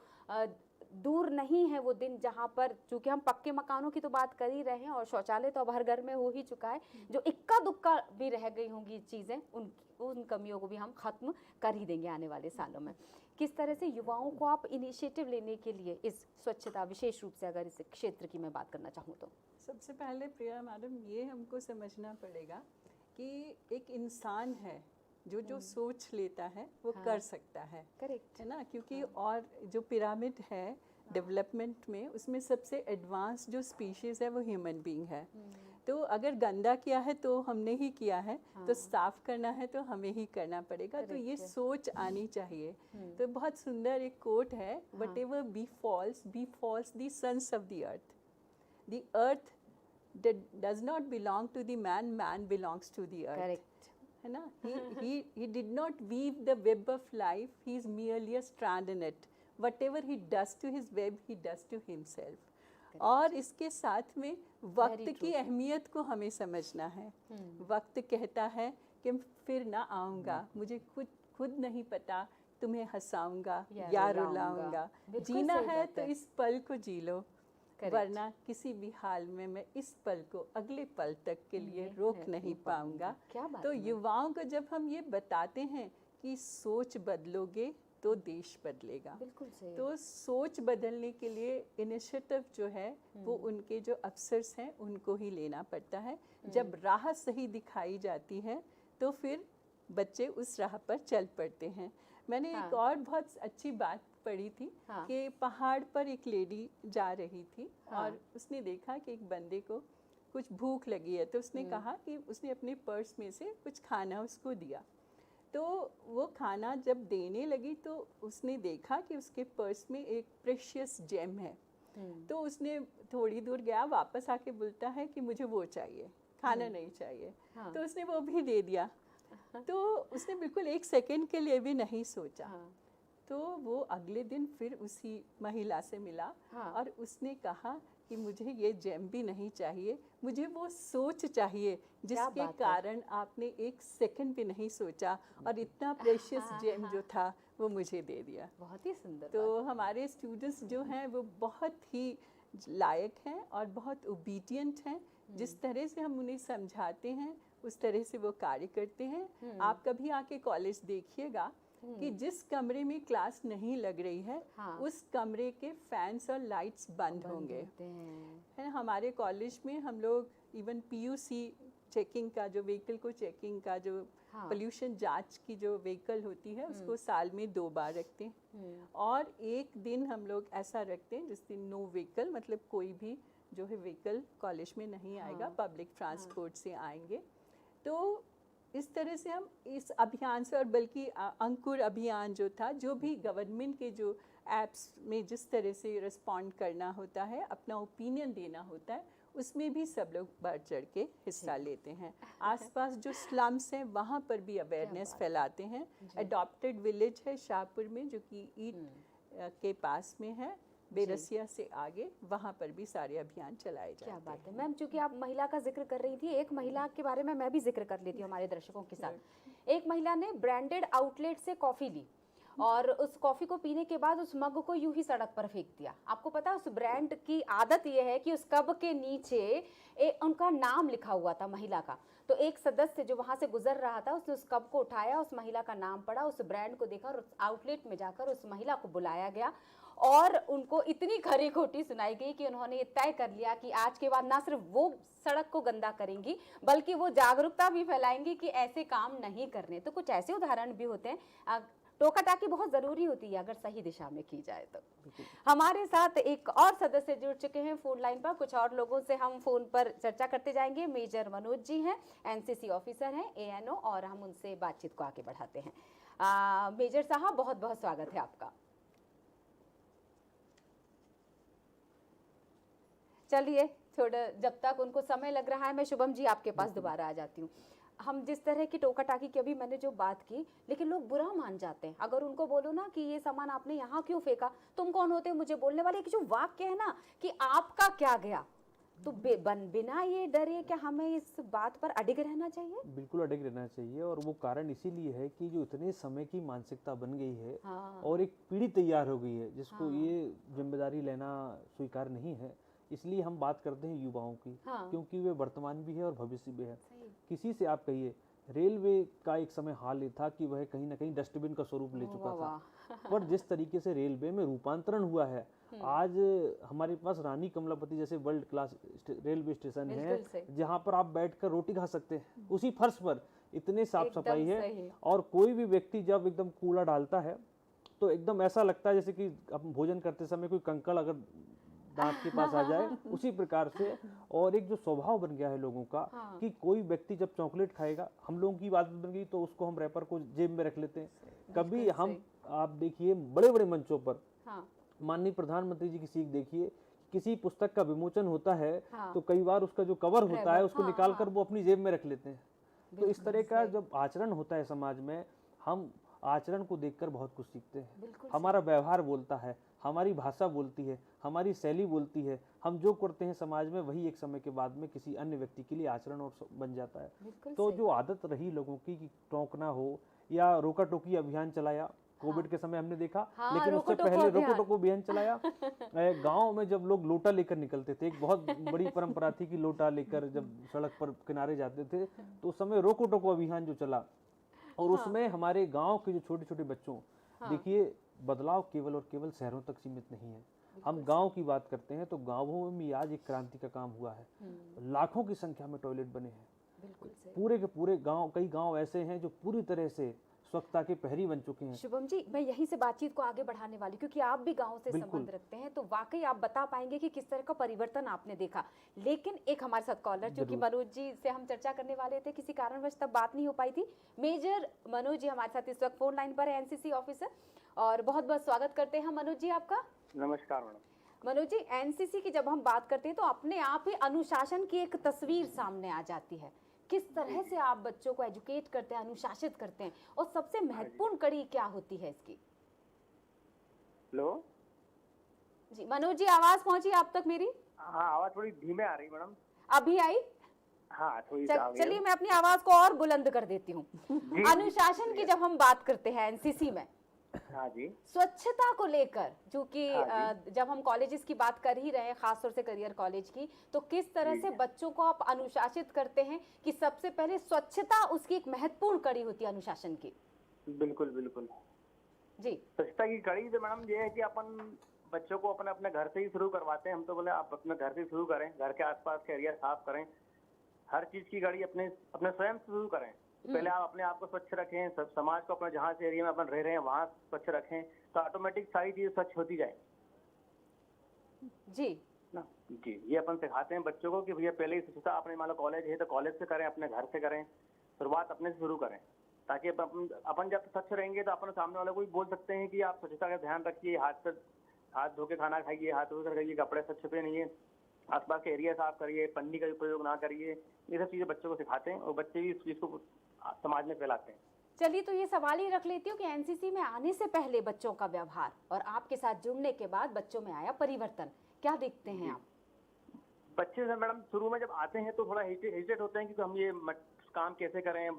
दूर नहीं है वो दिन जहाँ पर, चूंकि हम पक्के मकानों की तो बात कर ही रहे हैं और शौचालय तो अब हर घर में हो ही चुका है, जो इक्का दुक्का भी रह गई होंगी चीज़ें, उन कमियों को भी हम खत्म कर ही देंगे आने वाले सालों में। किस तरह से युवाओं को आप इनिशिएटिव लेने के लिए इस स्वच्छता, विशेष रूप से अगर इस क्षेत्र की मैं बात करना चाहूँ तो? सबसे पहले प्रिया मैडम, ये हमको समझना पड़ेगा कि एक इंसान है जो सोच लेता है वो कर सकता है, करेक्ट है ना, क्योंकि और जो पिरामिड है डेवलपमेंट में, उसमें सबसे एडवांस जो स्पीशीज़ है वो ह्यूमन बीइंग है। तो अगर गंदा किया है तो हमने ही किया है, तो साफ करना है तो हमें ही करना पड़ेगा। तो ये सोच आनी चाहिए। तो बहुत सुंदर एक कोट है, whatever befalls the sons of the earth, the earth does not belong to the man, man belongs to the earth, है ना। he did not weave the web of life, he is merely a strand in it. Whatever he does to his web, he does to himself. और इसके साथ में वक्त की अहमियत को हमें समझना है। वक्त कहता है कि फिर ना आऊँगा, मुझे खुद नहीं पता तुम्हें हंसाऊंगा या रुलाऊंगा, जीना है तो इस पल को जी लो, वरना किसी भी हाल में मैं इस पल को अगले पल तक के लिए रोक नहीं पाऊंगा। तो युवाओं को जब हम ये बताते हैं कि सोच बदलोगे तो देश बदलेगा, बिल्कुल सही। तो सोच बदलने के लिए इनिशिएटिव जो है वो उनके जो अफसर्स हैं उनको ही लेना पड़ता है। जब राह सही दिखाई जाती है तो फिर बच्चे उस राह पर चल पड़ते हैं। मैंने एक और बहुत अच्छी बात पढ़ी थी कि पहाड़ पर एक लेडी जा रही थी और उसने देखा कि एक बंदे को कुछ भूख लगी है, तो उसने कहा कि उसने अपने पर्स में से कुछ खाना उसको दिया। तो वो खाना जब देने लगी तो उसने देखा कि उसके पर्स में एक प्रेशियस जेम है। तो उसने थोड़ी दूर गया, वापस आके बोलता है कि मुझे वो चाहिए, खाना नहीं चाहिए। तो उसने वो भी दे दिया। तो उसने बिल्कुल एक सेकंड के लिए भी नहीं सोचा। तो वो अगले दिन फिर उसी महिला से मिला और उसने कहा कि मुझे ये जेम भी नहीं चाहिए, मुझे वो सोच चाहिए जिसके कारण आपने एक सेकंड भी नहीं सोचा और इतना प्रेशियस जेम जो था वो मुझे दे दिया। बहुत ही सुंदर। तो हमारे स्टूडेंट्स जो हैं वो बहुत ही लायक हैं और बहुत ओबीडियंट हैं। जिस तरह से हम उन्हें समझाते हैं उस तरह से वो कार्य करते हैं। आप कभी आके कॉलेज देखिएगा कि जिस कमरे में क्लास नहीं लग रही है उस कमरे के फैंस और लाइट्स बंद होंगे। है हमारे कॉलेज में हम लोग इवन पीयूसी चेकिंग का, जो व्हीकल को चेकिंग का, जो पोल्यूशन जांच की जो व्हीकल होती है उसको साल में 2 बार रखते हैं। और एक दिन हम लोग ऐसा रखते हैं जिस दिन नो व्हीकल, मतलब कोई भी जो है व्हीकल कॉलेज में नहीं आएगा, पब्लिक ट्रांसपोर्ट से आएंगे। तो इस तरह से हम इस अभियान से, और बल्कि अंकुर अभियान जो था, जो भी गवर्नमेंट के जो एप्स में जिस तरह से रिस्पॉन्ड करना होता है, अपना ओपिनियन देना होता है, उसमें भी सब लोग बढ़ चढ़ के हिस्सा लेते हैं। आसपास जो स्लम्स हैं वहाँ पर भी अवेयरनेस फैलाते हैं। अडॉप्टेड विलेज है शाहपुर में, जो कि ईट के पास में है, बेरसिया से आगे, वहाँ पर भी सारे अभियान चलाए जाते हैं। क्या बात है मैम, चूंकि आप महिला का जिक्र कर रही थी, एक महिला के बारे में मैं भी जिक्र कर लेती हूँ हमारे दर्शकों के साथ। एक महिला ने ब्रांडेड आउटलेट से कॉफी ली और उस कॉफी को पीने के बाद उस मग को यूं ही सड़क पर फेंक दिया। आपको पता है उस ब्रांड की आदत ये है कि उस कप के नीचे उनका नाम लिखा हुआ था महिला का। तो एक सदस्य जो वहां से गुजर रहा था, उसने उस कप को उठाया, उस महिला का नाम पढ़ा, उस ब्रांड को देखा और उस आउटलेट में जाकर उस महिला को बुलाया गया और उनको इतनी खरी खोटी सुनाई गई कि उन्होंने ये तय कर लिया कि आज के बाद ना सिर्फ वो सड़क को गंदा करेंगी, बल्कि वो जागरूकता भी फैलाएंगी कि ऐसे काम नहीं करने। तो कुछ ऐसे उदाहरण भी होते हैं। टोका टाकी बहुत ज़रूरी होती है अगर सही दिशा में की जाए तो। हमारे साथ एक और सदस्य जुड़ चुके हैं फोन लाइन पर, कुछ और लोगों से हम फोन पर चर्चा करते जाएंगे। मेजर मनोज जी हैं, एनसीसी ऑफिसर हैं, एएनओ, और हम उनसे बातचीत को आगे बढ़ाते हैं। मेजर साहब, बहुत बहुत स्वागत है आपका। चलिए, थोड़ा जब तक उनको समय लग रहा है, मैं शुभम जी आपके पास दोबारा आ जाती हूँ। हम जिस तरह की टोका टाकी की अभी मैंने जो बात की, लेकिन लोग बुरा मान जाते हैं। अगर उनको बोलो ना कि ये सामान आपने यहाँ क्यों फेंका, तुम कौन होते हो मुझे बोलने वाले, कि जो वाक्य है ना कि आपका क्या गया, तो बिना ये डरे क्या हमें इस बात पर अडिग रहना चाहिए? बिल्कुल अडिग रहना चाहिए, और वो कारण इसीलिए है कि जो इतने समय की मानसिकता बन गई है, हाँ। और एक पीढ़ी तैयार हो गई है जिसको ये जिम्मेदारी लेना स्वीकार नहीं है। इसलिए हम बात करते हैं युवाओं की, क्योंकि वे वर्तमान भी है और भविष्य भी है। किसी से आप कहिए, रेलवे का एक समय हाल ये था कि वह कहीं ना कहीं डस्टबिन का स्वरूप ले चुका था, पर जिस तरीके से रेलवे में रूपांतरण हुआ है, आज हमारे पास रानी कमलापति जैसे वर्ल्ड क्लास रेलवे स्टेशन है, जहां पर आप बैठकर रोटी खा सकते हैं, उसी फर्श पर इतने साफ सफाई है। और कोई भी व्यक्ति जब एकदम कूड़ा डालता है तो एकदम ऐसा लगता है जैसे कि हम भोजन करते समय कोई कंकड़ अगर दांत के पास आ जाए, उसी प्रकार से। और एक जो स्वभाव बन गया है लोगों का, कि कोई व्यक्ति जब चॉकलेट खाएगा, हम लोगों की आदत बन गई तो उसको हम रैपर को जेब में रख लेते हैं। कभी हम, आप देखिए बड़े बड़े मंचों पर माननीय प्रधानमंत्री जी की सीख देखिए, किसी पुस्तक का विमोचन होता है तो कई बार उसका जो कवर होता है उसको निकाल कर वो अपनी जेब में रख लेते हैं। तो इस तरह का जब आचरण होता है समाज में, हम आचरण को देखकर बहुत कुछ सीखते हैं। हमारा व्यवहार बोलता है, हमारी भाषा बोलती है, हमारी शैली बोलती है। हम जो करते हैं समाज में, वही एक समय के बाद में किसी अन्य व्यक्ति के लिए आचरण और बन जाता है। तो जो आदत रही लोगों की कि टोकना हो या रोका टोकी अभियान चलाया, कोविड के समय हमने देखा, लेकिन उससे पहले रोको टोको अभियान चलाया। गांव में जब लोग लोटा लेकर निकलते थे, एक बहुत बड़ी परंपरा थी कि लोटा लेकर जब सड़क पर किनारे जाते थे, तो उस समय रोको टोको अभियान जो चला, और उसमें हमारे गांव के जो छोटे छोटे बच्चों, देखिए बदलाव केवल और केवल शहरों तक सीमित नहीं है। हम गांव की बात करते हैं तो गांवों में भी आज एक क्रांति का काम हुआ है। लाखों की संख्या में टॉयलेट बने हैं। पूरे के पूरे गांव, कई गांव ऐसे हैं जो पूरी तरह से स्वच्छता के प्रहरी बन चुके हैं। शुभम जी, मैं यहीं से बातचीत को आगे बढ़ाने वाली, क्योंकि आप भी गांव से संबंध रखते हैं, तो वाकई आप बता पाएंगे कि किस तरह का परिवर्तन आपने देखा। लेकिन एक हमारे साथ कॉलर, जो कि मनोज जी से हम चर्चा करने वाले थे, किसी कारणवश तब बात नहीं हो पाई थी। मेजर मनोज जी हमारे साथ इस वक्त फोन लाइन पर है, एनसीसी ऑफिसर, और बहुत बहुत स्वागत करते हैं मनोज जी आपका। नमस्कार मैडम। मनोज जी, एनसीसी की जब हम बात करते हैं तो अपने आप ही अनुशासन की एक तस्वीर सामने आ जाती है। किस तरह से आप बच्चों को एजुकेट करते हैं, अनुशासित करते हैं, और सबसे महत्वपूर्ण कड़ी क्या होती है इसकी? हेलो जी मनोज जी, आवाज पहुंची आप तक मेरी? हाँ, आवाज थोड़ी धीमे आ रही मैडम। अभी आई? हाँ, थोड़ी चलिए मैं अपनी आवाज को और बुलंद कर देती हूँ। अनुशासन की जब हम बात करते हैं एनसीसी में, हाँ जी, स्वच्छता को लेकर, जो कि जब हम कॉलेजेस की बात कर ही रहे हैं, खासतौर से करियर कॉलेज की, तो किस तरह से बच्चों को आप अनुशासित करते हैं कि सबसे पहले स्वच्छता उसकी एक महत्वपूर्ण कड़ी होती है अनुशासन की? बिल्कुल बिल्कुल जी। स्वच्छता की कड़ी तो मैडम ये है कि अपन बच्चों को अपने अपने घर से ही शुरू करवाते हैं। हम तो बोले आप अपने घर से शुरू करें, घर के आसपास के एरिया साफ करें, हर चीज की कड़ी अपने स्वयं से शुरू करें। पहले आप अपने आप को स्वच्छ रखें, सब समाज को अपने जहाँ से एरिया में अपन रह रहे हैं वहाँ स्वच्छ रखें, तो ऑटोमेटिक सारी चीजें स्वच्छ होती जाए। जी ना जी। ये अपन सिखाते हैं बच्चों को कि भैया पहले ही स्वच्छता, अपने मान लो कॉलेज है तो कॉलेज से करें, अपने घर से करें, शुरुआत अपने से शुरू करें, ताकि अपन जब स्वच्छ रहेंगे तो अपन सामने वाले को भी बोल सकते हैं कि आप स्वच्छता का ध्यान रखिए, हाथ धो के खाना खाइए, हाथ धो कर खाइए, कपड़े स्वच्छ पहनिए, आसपास के एरिया साफ करिए, पन्नी का भी प्रयोग ना करिए। ये सब चीजें बच्चों को सिखाते हैं और बच्चे भी इस चीज को समाज में फैलाते हैं। चलिए, तो ये सवाल ही रख लेती हूँ कि एनसीसी में आने से पहले बच्चों का व्यवहार और आपके साथ जुड़ने के बाद बच्चों में आया परिवर्तन, क्या देखते हैं आप? बच्चे से मैडम शुरू में जब आते हैं तो थोड़ा हेजिटेट होते हैं कि हम ये काम कैसे करें,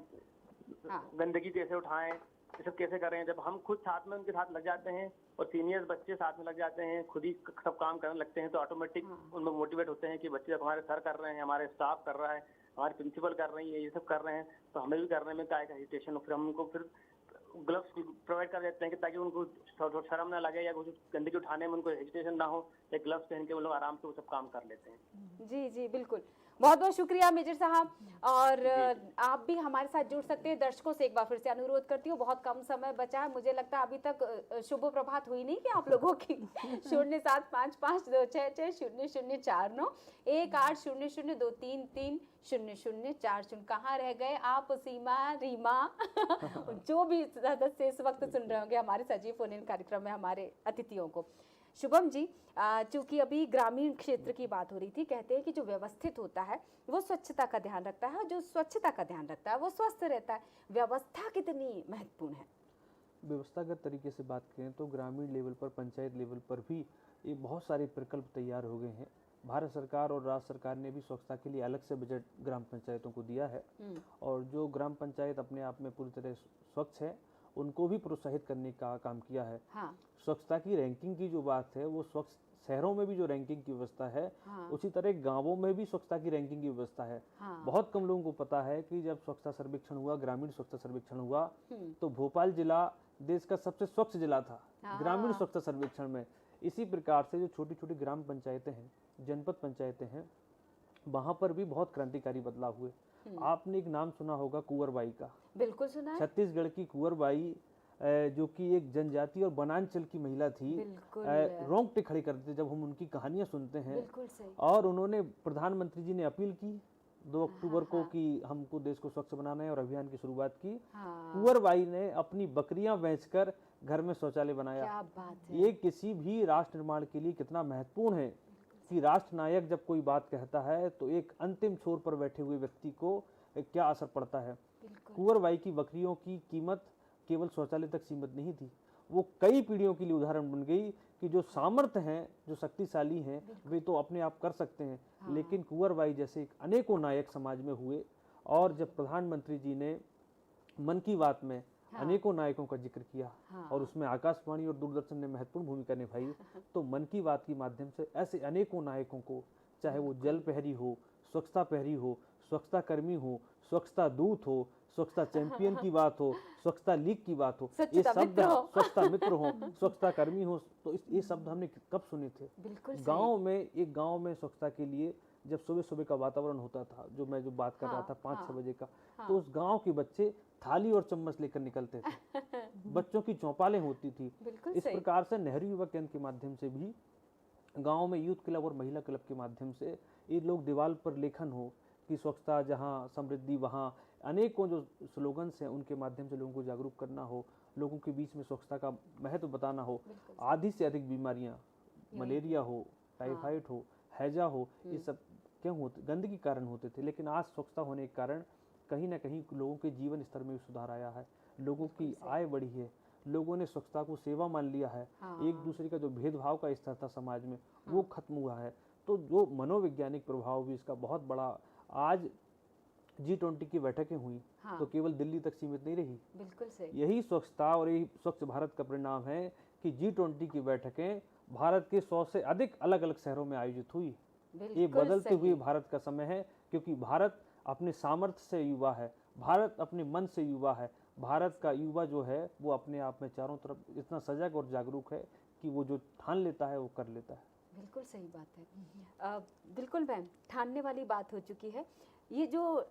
गंदगी कैसे उठाएं, ये सब कैसे करें। जब हम खुद साथ में उनके साथ लग जाते हैं और सीनियर्स बच्चे साथ में लग जाते हैं, खुद ही सब काम करने लगते हैं, तो ऑटोमेटिक उनमें मोटिवेट होते हैं कि बच्चे जब हमारे सर कर रहे हैं, हमारे स्टाफ कर रहा है, हमारे प्रिंसिपल कर रही है, ये सब कर रहे हैं, तो हमें भी करने में क्या हेजिटेशन। फिर हम उनको फिर ग्लव्स प्रोवाइड कर देते हैं कि ताकि उनको शर्म ना लगे या कुछ गंदगी उठाने में उनको हेजिटेशन ना हो, एक ग्लव्स पहन के वो लोग आराम से वो सब काम कर लेते हैं। जी जी बिल्कुल, बहुत बहुत शुक्रिया मेजर साहब। और आप भी हमारे साथ जुड़ सकते हैं। दर्शकों से एक बार फिर से अनुरोध करती हूँ, बहुत कम समय बचा है, मुझे लगता है अभी तक शुभ प्रभात हुई नहीं कि आप लोगों की 0755266004 1800233004। कहाँ रह गए आप सीमा, रीमा जो भी सदस्य इस वक्त सुन रहे होंगे हमारे सजीव फोन इन कार्यक्रम में हमारे अतिथियों को। शुभम जी, चूंकि अभी ग्रामीण क्षेत्र की बात हो रही थी, कहते हैं कि जो व्यवस्थित होता है वो स्वच्छता का ध्यान रखता है और जो स्वच्छता का ध्यान रखता है वो स्वस्थ रहता है। व्यवस्था कितनी महत्वपूर्ण है? व्यवस्थागत तरीके से बात करें तो ग्रामीण लेवल पर, पंचायत लेवल पर भी ये बहुत सारे प्रकल्प तैयार हो गए हैं। भारत सरकार और राज्य सरकार ने भी स्वच्छता के लिए अलग से बजट ग्राम पंचायतों को दिया है, और जो ग्राम पंचायत अपने आप में पूरी तरह स्वच्छ है उनको भी प्रोत्साहित करने का काम किया है। स्वच्छता की रैंकिंग की जो बात है, वो स्वच्छ शहरों में भी जो रैंकिंग की व्यवस्था है, उसी तरह गांवों में भी स्वच्छता की रैंकिंग की व्यवस्था है। बहुत कम लोगों को पता है कि जब स्वच्छता सर्वेक्षण हुआ, ग्रामीण स्वच्छता सर्वेक्षण हुआ, तो भोपाल जिला देश का सबसे स्वच्छ जिला था ग्रामीण स्वच्छता सर्वेक्षण में। इसी प्रकार से जो छोटी छोटी ग्राम पंचायतें हैं, जनपद पंचायतें हैं, वहां पर भी बहुत क्रांतिकारी बदलाव हुए। आपने एक नाम सुना होगा कुंवरबाई का। बिल्कुल सुना है। छत्तीसगढ़ की कुंवरबाई जो कि एक जनजाति और वनांचल की महिला थी, रोंगटे खड़े करते जब हम उनकी कहानियां सुनते हैं। और उन्होंने, प्रधानमंत्री जी ने अपील की 2 अक्टूबर को कि हमको देश को स्वच्छ बनाना है और अभियान की शुरुआत की। कुंवरबाई ने अपनी बकरियां बेचकर घर में शौचालय बनाया। क्या बात है। ये किसी भी राष्ट्र निर्माण के लिए कितना महत्वपूर्ण है कि राष्ट्र नायक जब कोई बात कहता है तो एक अंतिम छोर पर बैठे हुए व्यक्ति को क्या असर पड़ता है। कुंवरबाई की बकरियों की कीमत केवल शौचालय तक सीमित नहीं थी, वो कई पीढ़ियों के लिए उदाहरण बन गई कि जो सामर्थ्य हैं, जो शक्तिशाली हैं, वे तो अपने आप कर सकते हैं। लेकिन कुंवरबाई जैसे अनेकों नायक समाज में हुए, और जब प्रधानमंत्री जी ने मन की बात में अनेकों नायकों का जिक्र किया और उसमें आकाशवाणी और दूरदर्शन ने महत्वपूर्ण भूमिका निभाई, तो मन की बात के माध्यम से ऐसे अनेकों नायकों को, चाहे वो जल प्रहरी हो, स्वच्छता प्रहरी हो, स्वच्छता कर्मी हो, स्वच्छता दूत हो, स्वच्छता चैंपियन की बात हो, स्वच्छता लीग की बात हो, ये शब्द, स्वच्छता मित्र हो, स्वच्छता कर्मी हो, तो ये शब्द हमने कब सुने थे? गांव में, एक गांव में स्वच्छता के लिए जब सुबह सुबह का वातावरण होता था, जो मैं जो बात कर रहा था 5-6 बजे का, तो उस गांव के बच्चे थाली और चम्मच लेकर निकलते थे। बच्चों की चौपालें होती थी। इस प्रकार से नेहरू युवा केंद्र के माध्यम से भी गांव में यूथ क्लब और महिला क्लब के माध्यम से ये लोग दीवार पर लेखन हो कि स्वच्छता जहां, समृद्धि वहां, अनेकों जो स्लोगन्स हैं उनके माध्यम से लोगों को जागरूक करना हो, लोगों के बीच में स्वच्छता का महत्व बताना हो। आधी से अधिक बीमारियां, मलेरिया हो, टाइफाइड हो, हैजा हो, ये सब क्यों होते? गंदगी के कारण होते थे। लेकिन आज स्वच्छता होने के कारण कहीं ना कहीं लोगों के जीवन स्तर में भी सुधार आया है, लोगों की आय बढ़ी है, लोगों ने स्वच्छता को सेवा मान लिया है। एक दूसरे का जो भेदभाव का स्तर था समाज में, वो खत्म हुआ है। तो जो मनोवैज्ञानिक प्रभाव भी इसका बहुत बड़ा, आज G20 की बैठकें हुई तो केवल दिल्ली तक सीमित नहीं रही। बिल्कुल सही। यही स्वच्छता और यही स्वच्छ भारत का परिणाम है कि G20 की बैठकें भारत के 100 से अधिक अलग अलग शहरों में आयोजित हुई। ये बदलते हुए भारत का समय है, क्योंकि भारत अपने सामर्थ्य से युवा है, भारत अपने मन से युवा है। भारत का युवा जो है वो अपने आप में चारों तरफ इतना सजग और जागरूक है कि वो जो ठान लेता है वो कर लेता है। बिल्कुल सही बात है। बिल्कुल मैम, ठानने वाली बात हो चुकी है। ये जो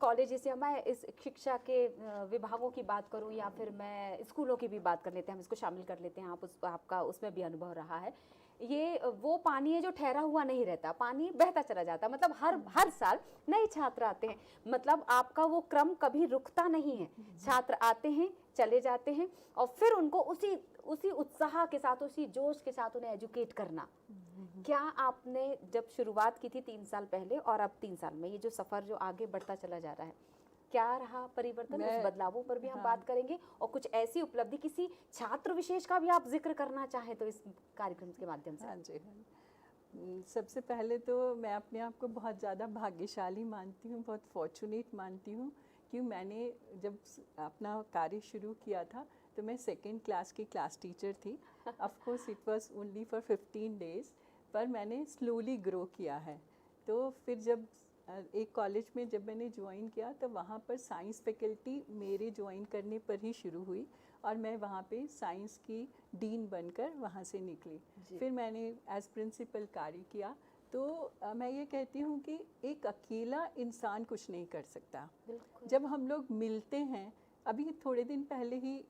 कॉलेज से, मैं इस शिक्षा के विभागों की बात करूं या फिर मैं स्कूलों की भी बात कर लेते हैं, हम इसको शामिल कर लेते हैं, आपका उसमें भी अनुभव रहा है ये वो पानी है जो ठहरा हुआ नहीं रहता, पानी बहता चला जाता, मतलब हर साल नए छात्र आते हैं, मतलब आपका वो क्रम कभी रुकता नहीं है। छात्र आते हैं, चले जाते हैं, और फिर उनको उसी उत्साह के साथ, उसी जोश के साथ उन्हें एजुकेट करना। क्या आपने जब शुरुआत की थी 3 साल पहले और अब 3 साल में, ये जो सफर जो आगे बढ़ता चला जा रहा है, क्या रहा परिवर्तन? उस बदलावों पर भी हम बात करेंगे, और कुछ ऐसी उपलब्धि किसी छात्र विशेष का भी आप जिक्र करना चाहें तो इस कार्यक्रम के माध्यम से। हाँ जी, हाँ। सबसे पहले तो मैं अपने आप को बहुत ज़्यादा भाग्यशाली मानती हूँ, बहुत फॉर्चुनेट मानती हूँ कि मैंने जब अपना कार्य शुरू किया था तो मैं 2nd क्लास की क्लास टीचर थी। Of course it was only for 15 days, पर मैंने स्लोली ग्रो किया है। तो फिर जब एक कॉलेज में जब मैंने ज्वाइन किया तो वहाँ पर साइंस फैकल्टी मेरे ज्वाइन करने पर ही शुरू हुई, और मैं वहाँ पे साइंस की डीन बनकर वहाँ से निकली। फिर मैंने एज प्रिंसिपल कार्य किया। तो मैं ये कहती हूँ कि एक अकेला इंसान कुछ नहीं कर सकता। जब हम लोग मिलते हैं, अभी थोड़े दिन पहले ही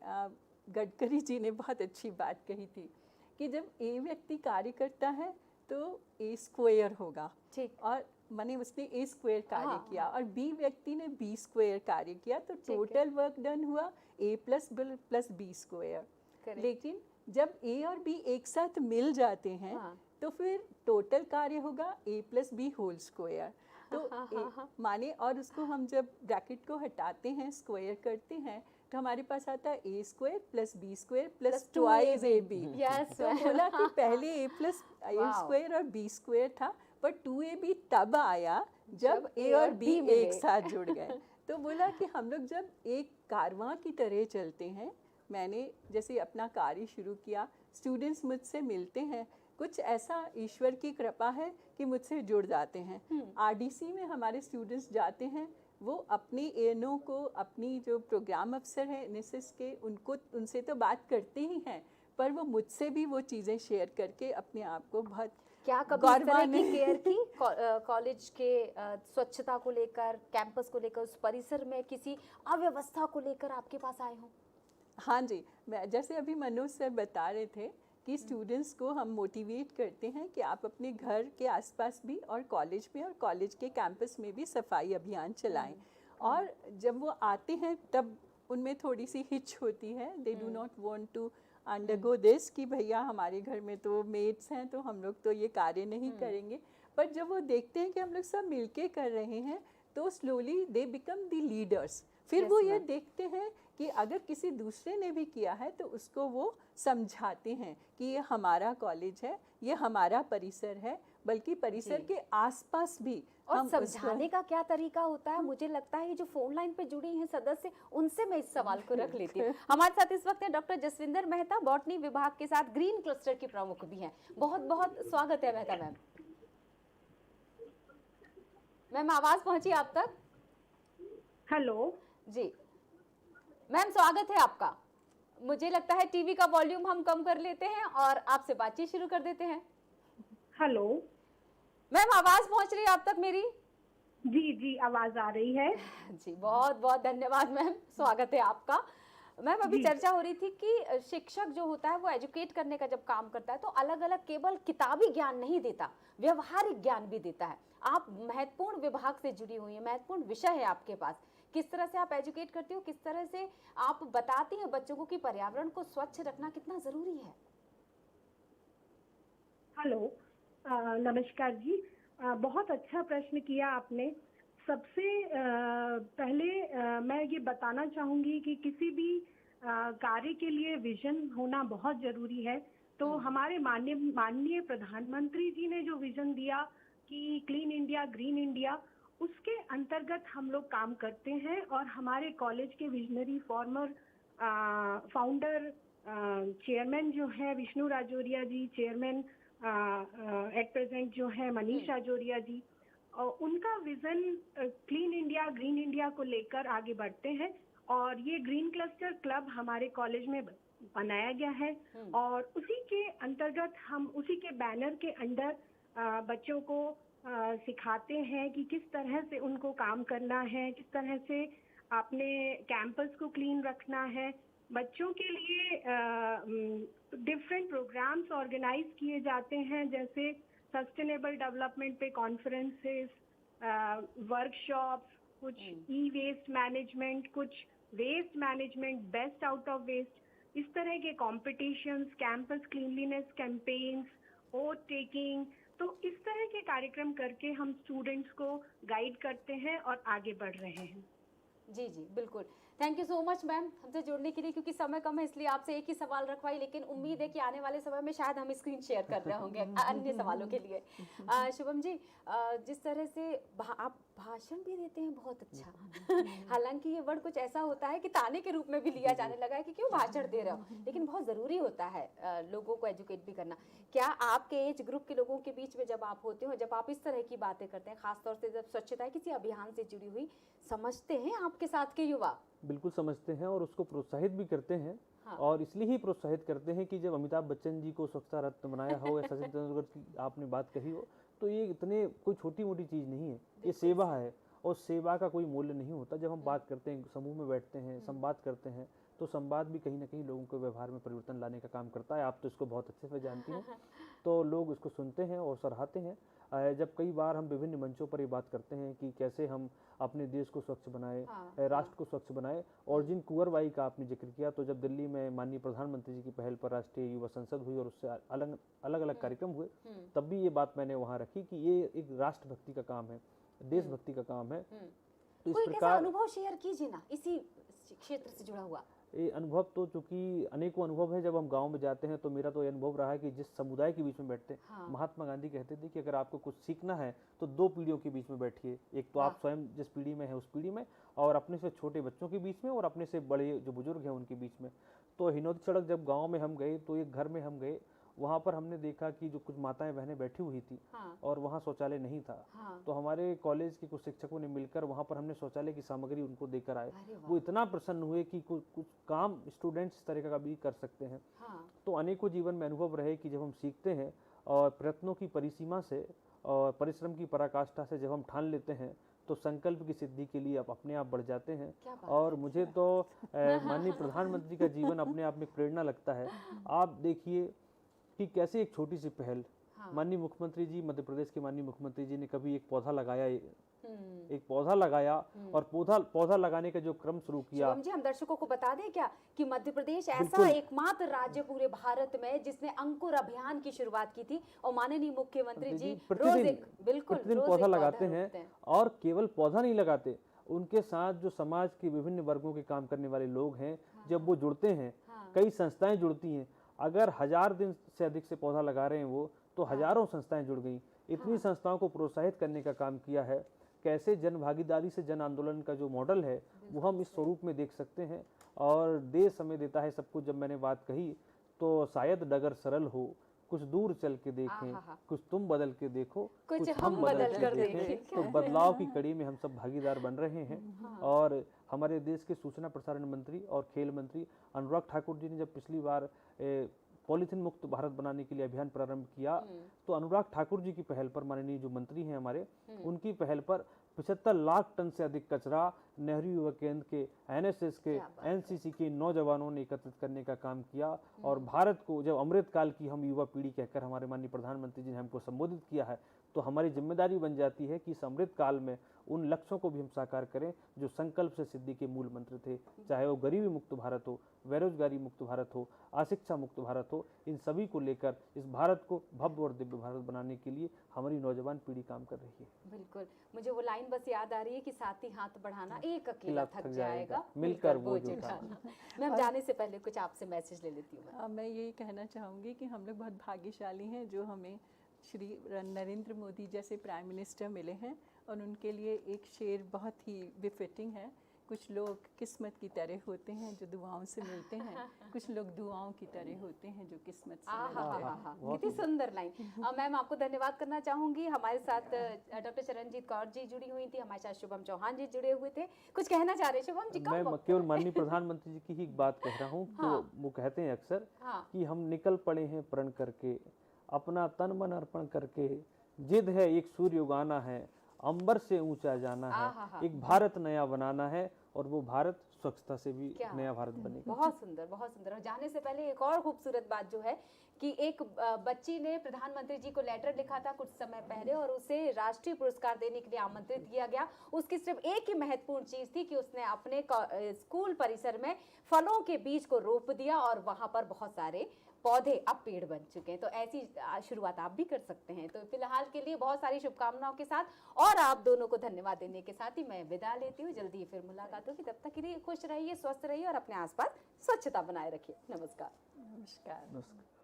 गडकरी जी ने बहुत अच्छी बात कही थी कि जब ए व्यक्ति कार्य करता है तो ए स्क्वायर होगा, और माने उसने ए स्क्वायर कार्य किया, और बी व्यक्ति ने बी स्क्वायर कार्य किया, तो टोटल वर्क डन हुआ ए प्लस बी स्क्वायर। लेकिन जब ए और बी एक साथ मिल जाते हैं तो फिर टोटल कार्य होगा ए प्लस बी होल स्क्वायर। तो माने, और उसको हम जब ब्रैकेट को हटाते हैं, स्क्वायर करते हैं, तो हमारे पास आता है A square plus B square plus twice A B. तो बोला कि पहले ए प्लस ए स्क्वायर और बी स्क्वायर था, पर 2ab तब आया जब ए और बी एक साथ जुड़ गए। तो बोला कि हम लोग जब एक कारवां की तरह चलते हैं, मैंने जैसे अपना कार्य शुरू किया, स्टूडेंट्स मुझसे मिलते हैं, कुछ ऐसा ईश्वर की कृपा है कि मुझसे जुड़ जाते हैं। आरडीसी में हमारे स्टूडेंट्स जाते हैं, वो अपने एएनओ को, अपनी जो प्रोग्राम अफसर हैं एनएसएस के, उनसे तो बात करते ही हैं, पर वो मुझसे भी वो चीज़ें शेयर करके अपने आप को बहुत क्या कभी इस तरह की केयर की कॉलेज के स्वच्छता को लेकर, कैंपस को लेकर, उस परिसर में किसी अव्यवस्था को लेकर आपके पास आए हों? हाँ जी, मैं जैसे अभी मनोज सर बता रहे थे कि स्टूडेंट्स को हम मोटिवेट करते हैं कि आप अपने घर के आसपास भी और कॉलेज में और कॉलेज के कैंपस में भी सफाई अभियान चलाएं। और जब वो आते हैं तब उनमें थोड़ी सी हिच होती है, they do not want to undergo this कि भैया हमारे घर में तो मेड्स हैं तो हम लोग तो ये कार्य नहीं करेंगे। पर जब वो देखते हैं कि हम लोग सब मिलके कर रहे हैं तो slowly they become the leaders. फिर वो ये देखते हैं कि अगर किसी दूसरे ने भी किया है तो उसको वो समझाते हैं कि ये हमारा कॉलेज है, ये हमारा परिसर है, बल्कि परिसर के आसपास भी। और समझाने का क्या तरीका होता है? मुझे लगता है जो फोन लाइन पे जुड़ी हैं सदस्य, उनसे मैं इस सवाल को रख लेती हूँ। हमारे साथ इस वक्त हैं डॉक्टर जसविंदर मेहता, बॉटनी विभाग के साथ ग्रीन क्लस्टर की प्रमुख भी हैं। बहुत बहुत स्वागत है मेहता मैम। मैम आवाज पहुंची आप तक? हेलो जी मैम, स्वागत है आपका। मुझे लगता है टीवी का वॉल्यूम हम कम कर लेते हैं और आपसे बातचीत शुरू कर देते हैं। हेलो मैम, आवाज पहुंच रही है आप तक मेरी? जी जी, आवाज आ रही है जी। बहुत बहुत धन्यवाद मैम, स्वागत है आपका। मैम, अभी चर्चा हो रही थी कि शिक्षक जो होता है वो एजुकेट करने का जब काम करता है तो अलग अलग केवल किताबी ज्ञान नहीं देता, व्यवहारिक ज्ञान भी देता है। आप महत्वपूर्ण विभाग से जुड़ी हुई हैं, महत्वपूर्ण विषय है आपके पास। किस तरह से आप एजुकेट करती हो, किस तरह से आप बताती हैं बच्चों को कि पर्यावरण को स्वच्छ रखना कितना जरूरी है? हेलो, नमस्कार जी। बहुत अच्छा प्रश्न किया आपने। सबसे पहले मैं ये बताना चाहूँगी कि किसी भी कार्य के लिए विजन होना बहुत ज़रूरी है। तो हमारे माननीय प्रधानमंत्री जी ने जो विजन दिया कि क्लीन इंडिया ग्रीन इंडिया, उसके अंतर्गत हम लोग काम करते हैं। और हमारे कॉलेज के विजनरी फॉर्मर फाउंडर चेयरमैन जो है विष्णु राजौरिया जी, चेयरमैन एट प्रेजेंट जो है मनीष राजौरिया जी, और उनका vision clean India green India को लेकर आगे बढ़ते हैं। और ये ग्रीन क्लस्टर क्लब हमारे कॉलेज में बनाया गया है और उसी के अंतर्गत हम उसी के बैनर के अंडर बच्चों को सिखाते हैं कि किस तरह से उनको काम करना है, किस तरह से अपने कैंपस को क्लीन रखना है। बच्चों के लिए डिफरेंट प्रोग्राम्स ऑर्गेनाइज किए जाते हैं, जैसे सस्टेनेबल डेवलपमेंट पे कॉन्फ्रेंसेस, वर्कशॉप्स, कुछ ई वेस्ट मैनेजमेंट, कुछ waste management, best out of waste, इस तरह के competitions, campus cleanliness campaigns, oath taking, तो इस तरह के कार्यक्रम करके हम स्टूडेंट्स को गाइड करते हैं और आगे बढ़ रहे हैं। जी जी बिल्कुल, thank you so much ma'am हमसे जुड़ने के लिए। क्योंकि समय कम है इसलिए आपसे एक ही सवाल रखवाई, लेकिन उम्मीद है कि आने वाले समय में शायद हम स्क्रीन शेयर कर रहे होंगे अन्य सवालों के लिए। शुभम जी, जिस तरह से आप भाषण भी देते हैं बहुत अच्छा हालांकि ये वर्ड कुछ ऐसा होता है कि ताने के रूप में भी लिया जाने लगा है कि क्यों भाषण दे रहे हो, लेकिन बहुत ज़रूरी होता है लोगों को एजुकेट भी करना। क्या आपके एज ग्रुप के लोगों के बीच में जब आप होते हो, जब आप इस तरह की बातें करते हैं, खासतौर से जब स्वच्छता किसी अभियान से जुड़ी हुई, समझते हैं आपके साथ के युवा? बिल्कुल समझते हैं और उसको प्रोत्साहित भी करते हैं। हाँ। और इसलिए ही प्रोत्साहित करते हैं कि जब अमिताभ बच्चन जी को स्वच्छता रत्न बनाया हो या सचिन तेंदुलकर की आपने बात कही हो, तो ये इतने कोई छोटी मोटी चीज़ नहीं है, ये सेवा है और सेवा का कोई मूल्य नहीं होता। जब हम बात करते हैं, समूह में बैठते हैं, संवाद करते हैं, तो संवाद भी कहीं ना कहीं लोगों के व्यवहार में परिवर्तन लाने का काम करता है। आप तो इसको बहुत अच्छे से जानती हैं। तो लोग इसको सुनते हैं और सराहते हैं। जब कई बार हम विभिन्न मंचों पर ये बात करते हैं कि कैसे हम अपने देश को स्वच्छ बनाएं, राष्ट्र को स्वच्छ बनाएं, और जिन कुंवरबाई का आपने जिक्र किया, तो जब दिल्ली में माननीय प्रधानमंत्री जी की पहल पर राष्ट्रीय युवा संसद हुई और उससे अलग अलग कार्यक्रम हुए, तब भी ये बात मैंने वहाँ रखी कि ये एक राष्ट्रभक्ति का काम है, देशभक्ति का काम है। तो इस कोई कैसा प्रकार अनुभव शेयर कीजिए ना इसी क्षेत्र से जुड़ा हुआ। ये अनुभव तो चूंकि अनेकों अनुभव है, जब हम गांव में जाते हैं तो मेरा तो ये अनुभव रहा है कि जिस समुदाय के बीच में बैठते हैं, हाँ। महात्मा गांधी कहते थे कि अगर आपको कुछ सीखना है तो 2 पीढ़ियों के बीच में बैठिए, एक तो आप स्वयं जिस पीढ़ी में है उस पीढ़ी में, और अपने से छोटे बच्चों के बीच में, और अपने से बड़े जो बुजुर्ग हैं उनके बीच में। तो हिनौती सड़क जब गाँव में हम गए तो एक घर में हम गए, वहाँ पर हमने देखा कि जो कुछ माताएं बहनें बैठी हुई थी, हाँ। और वहाँ शौचालय नहीं था। हाँ। तो हमारे कॉलेज के कुछ शिक्षकों ने मिलकर वहाँ पर हमने शौचालय की सामग्री उनको देकर आए। अरे वाह। वो इतना प्रसन्न हुए कि कुछ काम स्टूडेंट्स इस तरह का भी कर सकते हैं। हाँ। तो अनेकों जीवन में अनुभव रहे कि जब हम सीखते हैं और प्रयत्नों की परिसीमा से और परिश्रम की पराकाष्ठा से जब हम ठान लेते हैं, तो संकल्प की सिद्धि के लिए आप अपने आप बढ़ जाते हैं। और मुझे तो माननीय प्रधानमंत्री का जीवन अपने आप में प्रेरणा लगता है। आप देखिए कि कैसे एक छोटी सी पहल, माननीय मुख्यमंत्री जी, मध्य प्रदेश के माननीय मुख्यमंत्री जी ने कभी एक पौधा लगाया, एक पौधा लगाया, और पौधा लगाने का जो क्रम शुरू किया। शुभम जी, हम दर्शकों को बता दें क्या कि मध्य प्रदेश ऐसा एकमात्र राज्य पूरे भारत में जिसने अंकुर अभियान की शुरुआत की थी, और माननीय मुख्यमंत्री जी प्रतिदिन पौधा लगाते हैं। और केवल पौधा नहीं लगाते, उनके साथ जो समाज के विभिन्न वर्गों के काम करने वाले लोग हैं, जब वो जुड़ते हैं, कई संस्थाएं जुड़ती हैं। अगर 1000 दिन से अधिक से पौधा लगा रहे हैं वो, तो हजारों संस्थाएं जुड़ गई। इतनी संस्थाओं को प्रोत्साहित करने का काम किया है। कैसे जन भागीदारी से जन आंदोलन का जो मॉडल है वो हम इस स्वरूप में देख सकते हैं। और देश हमें देता है सब कुछ। जब मैंने बात कही तो शायद डगर सरल हो, कुछ दूर चल के देखें, कुछ तुम बदल के देखो, कुछ हम बदल कर देखें। तो बदलाव की कड़ी में हम सब भागीदार बन रहे हैं। और हमारे देश के सूचना प्रसारण मंत्री और खेल मंत्री अनुराग ठाकुर जी ने जब पिछली बार पॉलीथीन मुक्त भारत बनाने के लिए अभियान प्रारंभ किया, तो अनुराग ठाकुर जी की पहल पर, माननीय जो मंत्री हैं हमारे, उनकी पहल पर 75 लाख टन से अधिक कचरा नेहरू युवा केंद्र के, एनएसएस के, एनसीसी के नौजवानों ने एकत्रित करने का काम किया। और भारत को जब अमृत काल की हम युवा पीढ़ी कहकर हमारे माननीय प्रधानमंत्री जी ने हमको संबोधित किया है, तो हमारी जिम्मेदारी बन जाती है कि इस अमृत काल में उन लक्ष्यों को भी हम साकार करें जो संकल्प से सिद्धि के मूल मंत्र थे। चाहे वो गरीबी मुक्त भारत हो, बेरोजगारी मुक्त भारत हो, अशिक्षा मुक्त भारत हो, इन सभी को लेकर इस भारत को भव्य और दिव्य भारत बनाने के लिए हमारी नौजवान पीढ़ी काम कर रही है। बिल्कुल, मुझे वो लाइन बस याद आ रही है कि साथ ही हाथ बढ़ाना, एक अकेला थक जाएगा, मिलकर बोझ उठाना। मैं जाने से पहले कुछ आपसे मैसेज ले लेती हूँ। मैं ये कहना चाहूँगी कि हम लोग बहुत भाग्यशाली हैं जो हमें श्री नरेंद्र मोदी जैसे प्राइम मिनिस्टर मिले हैं, और उनके लिए एक शेर बहुत ही बिफिटिंग है। कुछ लोग किस्मत की तरह होते हैं जो दुआओं से मिलते हैं, कुछ लोग दुआओं की तरह होते हैं जो किस्मत से मिलते हैं। कितनी सुंदर लाइन। मैम, आपको धन्यवाद करना चाहूंगी। हमारे साथ डॉक्टर चरणजीत कौर जी जुड़ी हुई थी, हमारे साथ शुभम चौहान जी जुड़े हुए थे। कुछ कहना चाह रहे शुभम जी? मैं केवल माननीय प्रधानमंत्री जी की ही बात कह रहा हूँ। तो वो कहते हैं अक्सर कि हम निकल पड़े हैं प्रण करके, अपना तन मन अर्पण करके, जिद है एक सूर्य उगाना है, अंबर से ऊंचा जाना है, एक भारत नया बनाना है, और वो भारत स्वच्छता से भी क्या नया भारत बनेगा। बहुत सुंदर, बहुत सुंदर। और जाने से पहले एक और खूबसूरत बात जो है कि एक बच्ची ने प्रधानमंत्री जी को लेटर लिखा था कुछ समय पहले और उसे राष्ट्रीय पुरस्कार देने के लिए आमंत्रित किया गया। उसकी सिर्फ एक ही महत्वपूर्ण चीज थी कि उसने अपने स्कूल परिसर में फलों के बीज को रोप दिया और वहां पर बहुत सारे पौधे अब पेड़ बन चुके हैं। तो ऐसी शुरुआत आप भी कर सकते हैं। तो फिलहाल के लिए बहुत सारी शुभकामनाओं के साथ और आप दोनों को धन्यवाद देने के साथ ही मैं विदा लेती हूँ। जल्दी फिर मुलाकात होगी, तब तक के लिए खुश रहिए, स्वस्थ रहिए और अपने आसपास स्वच्छता बनाए रखिए। नमस्कार। नमस्कार। नमस्कार।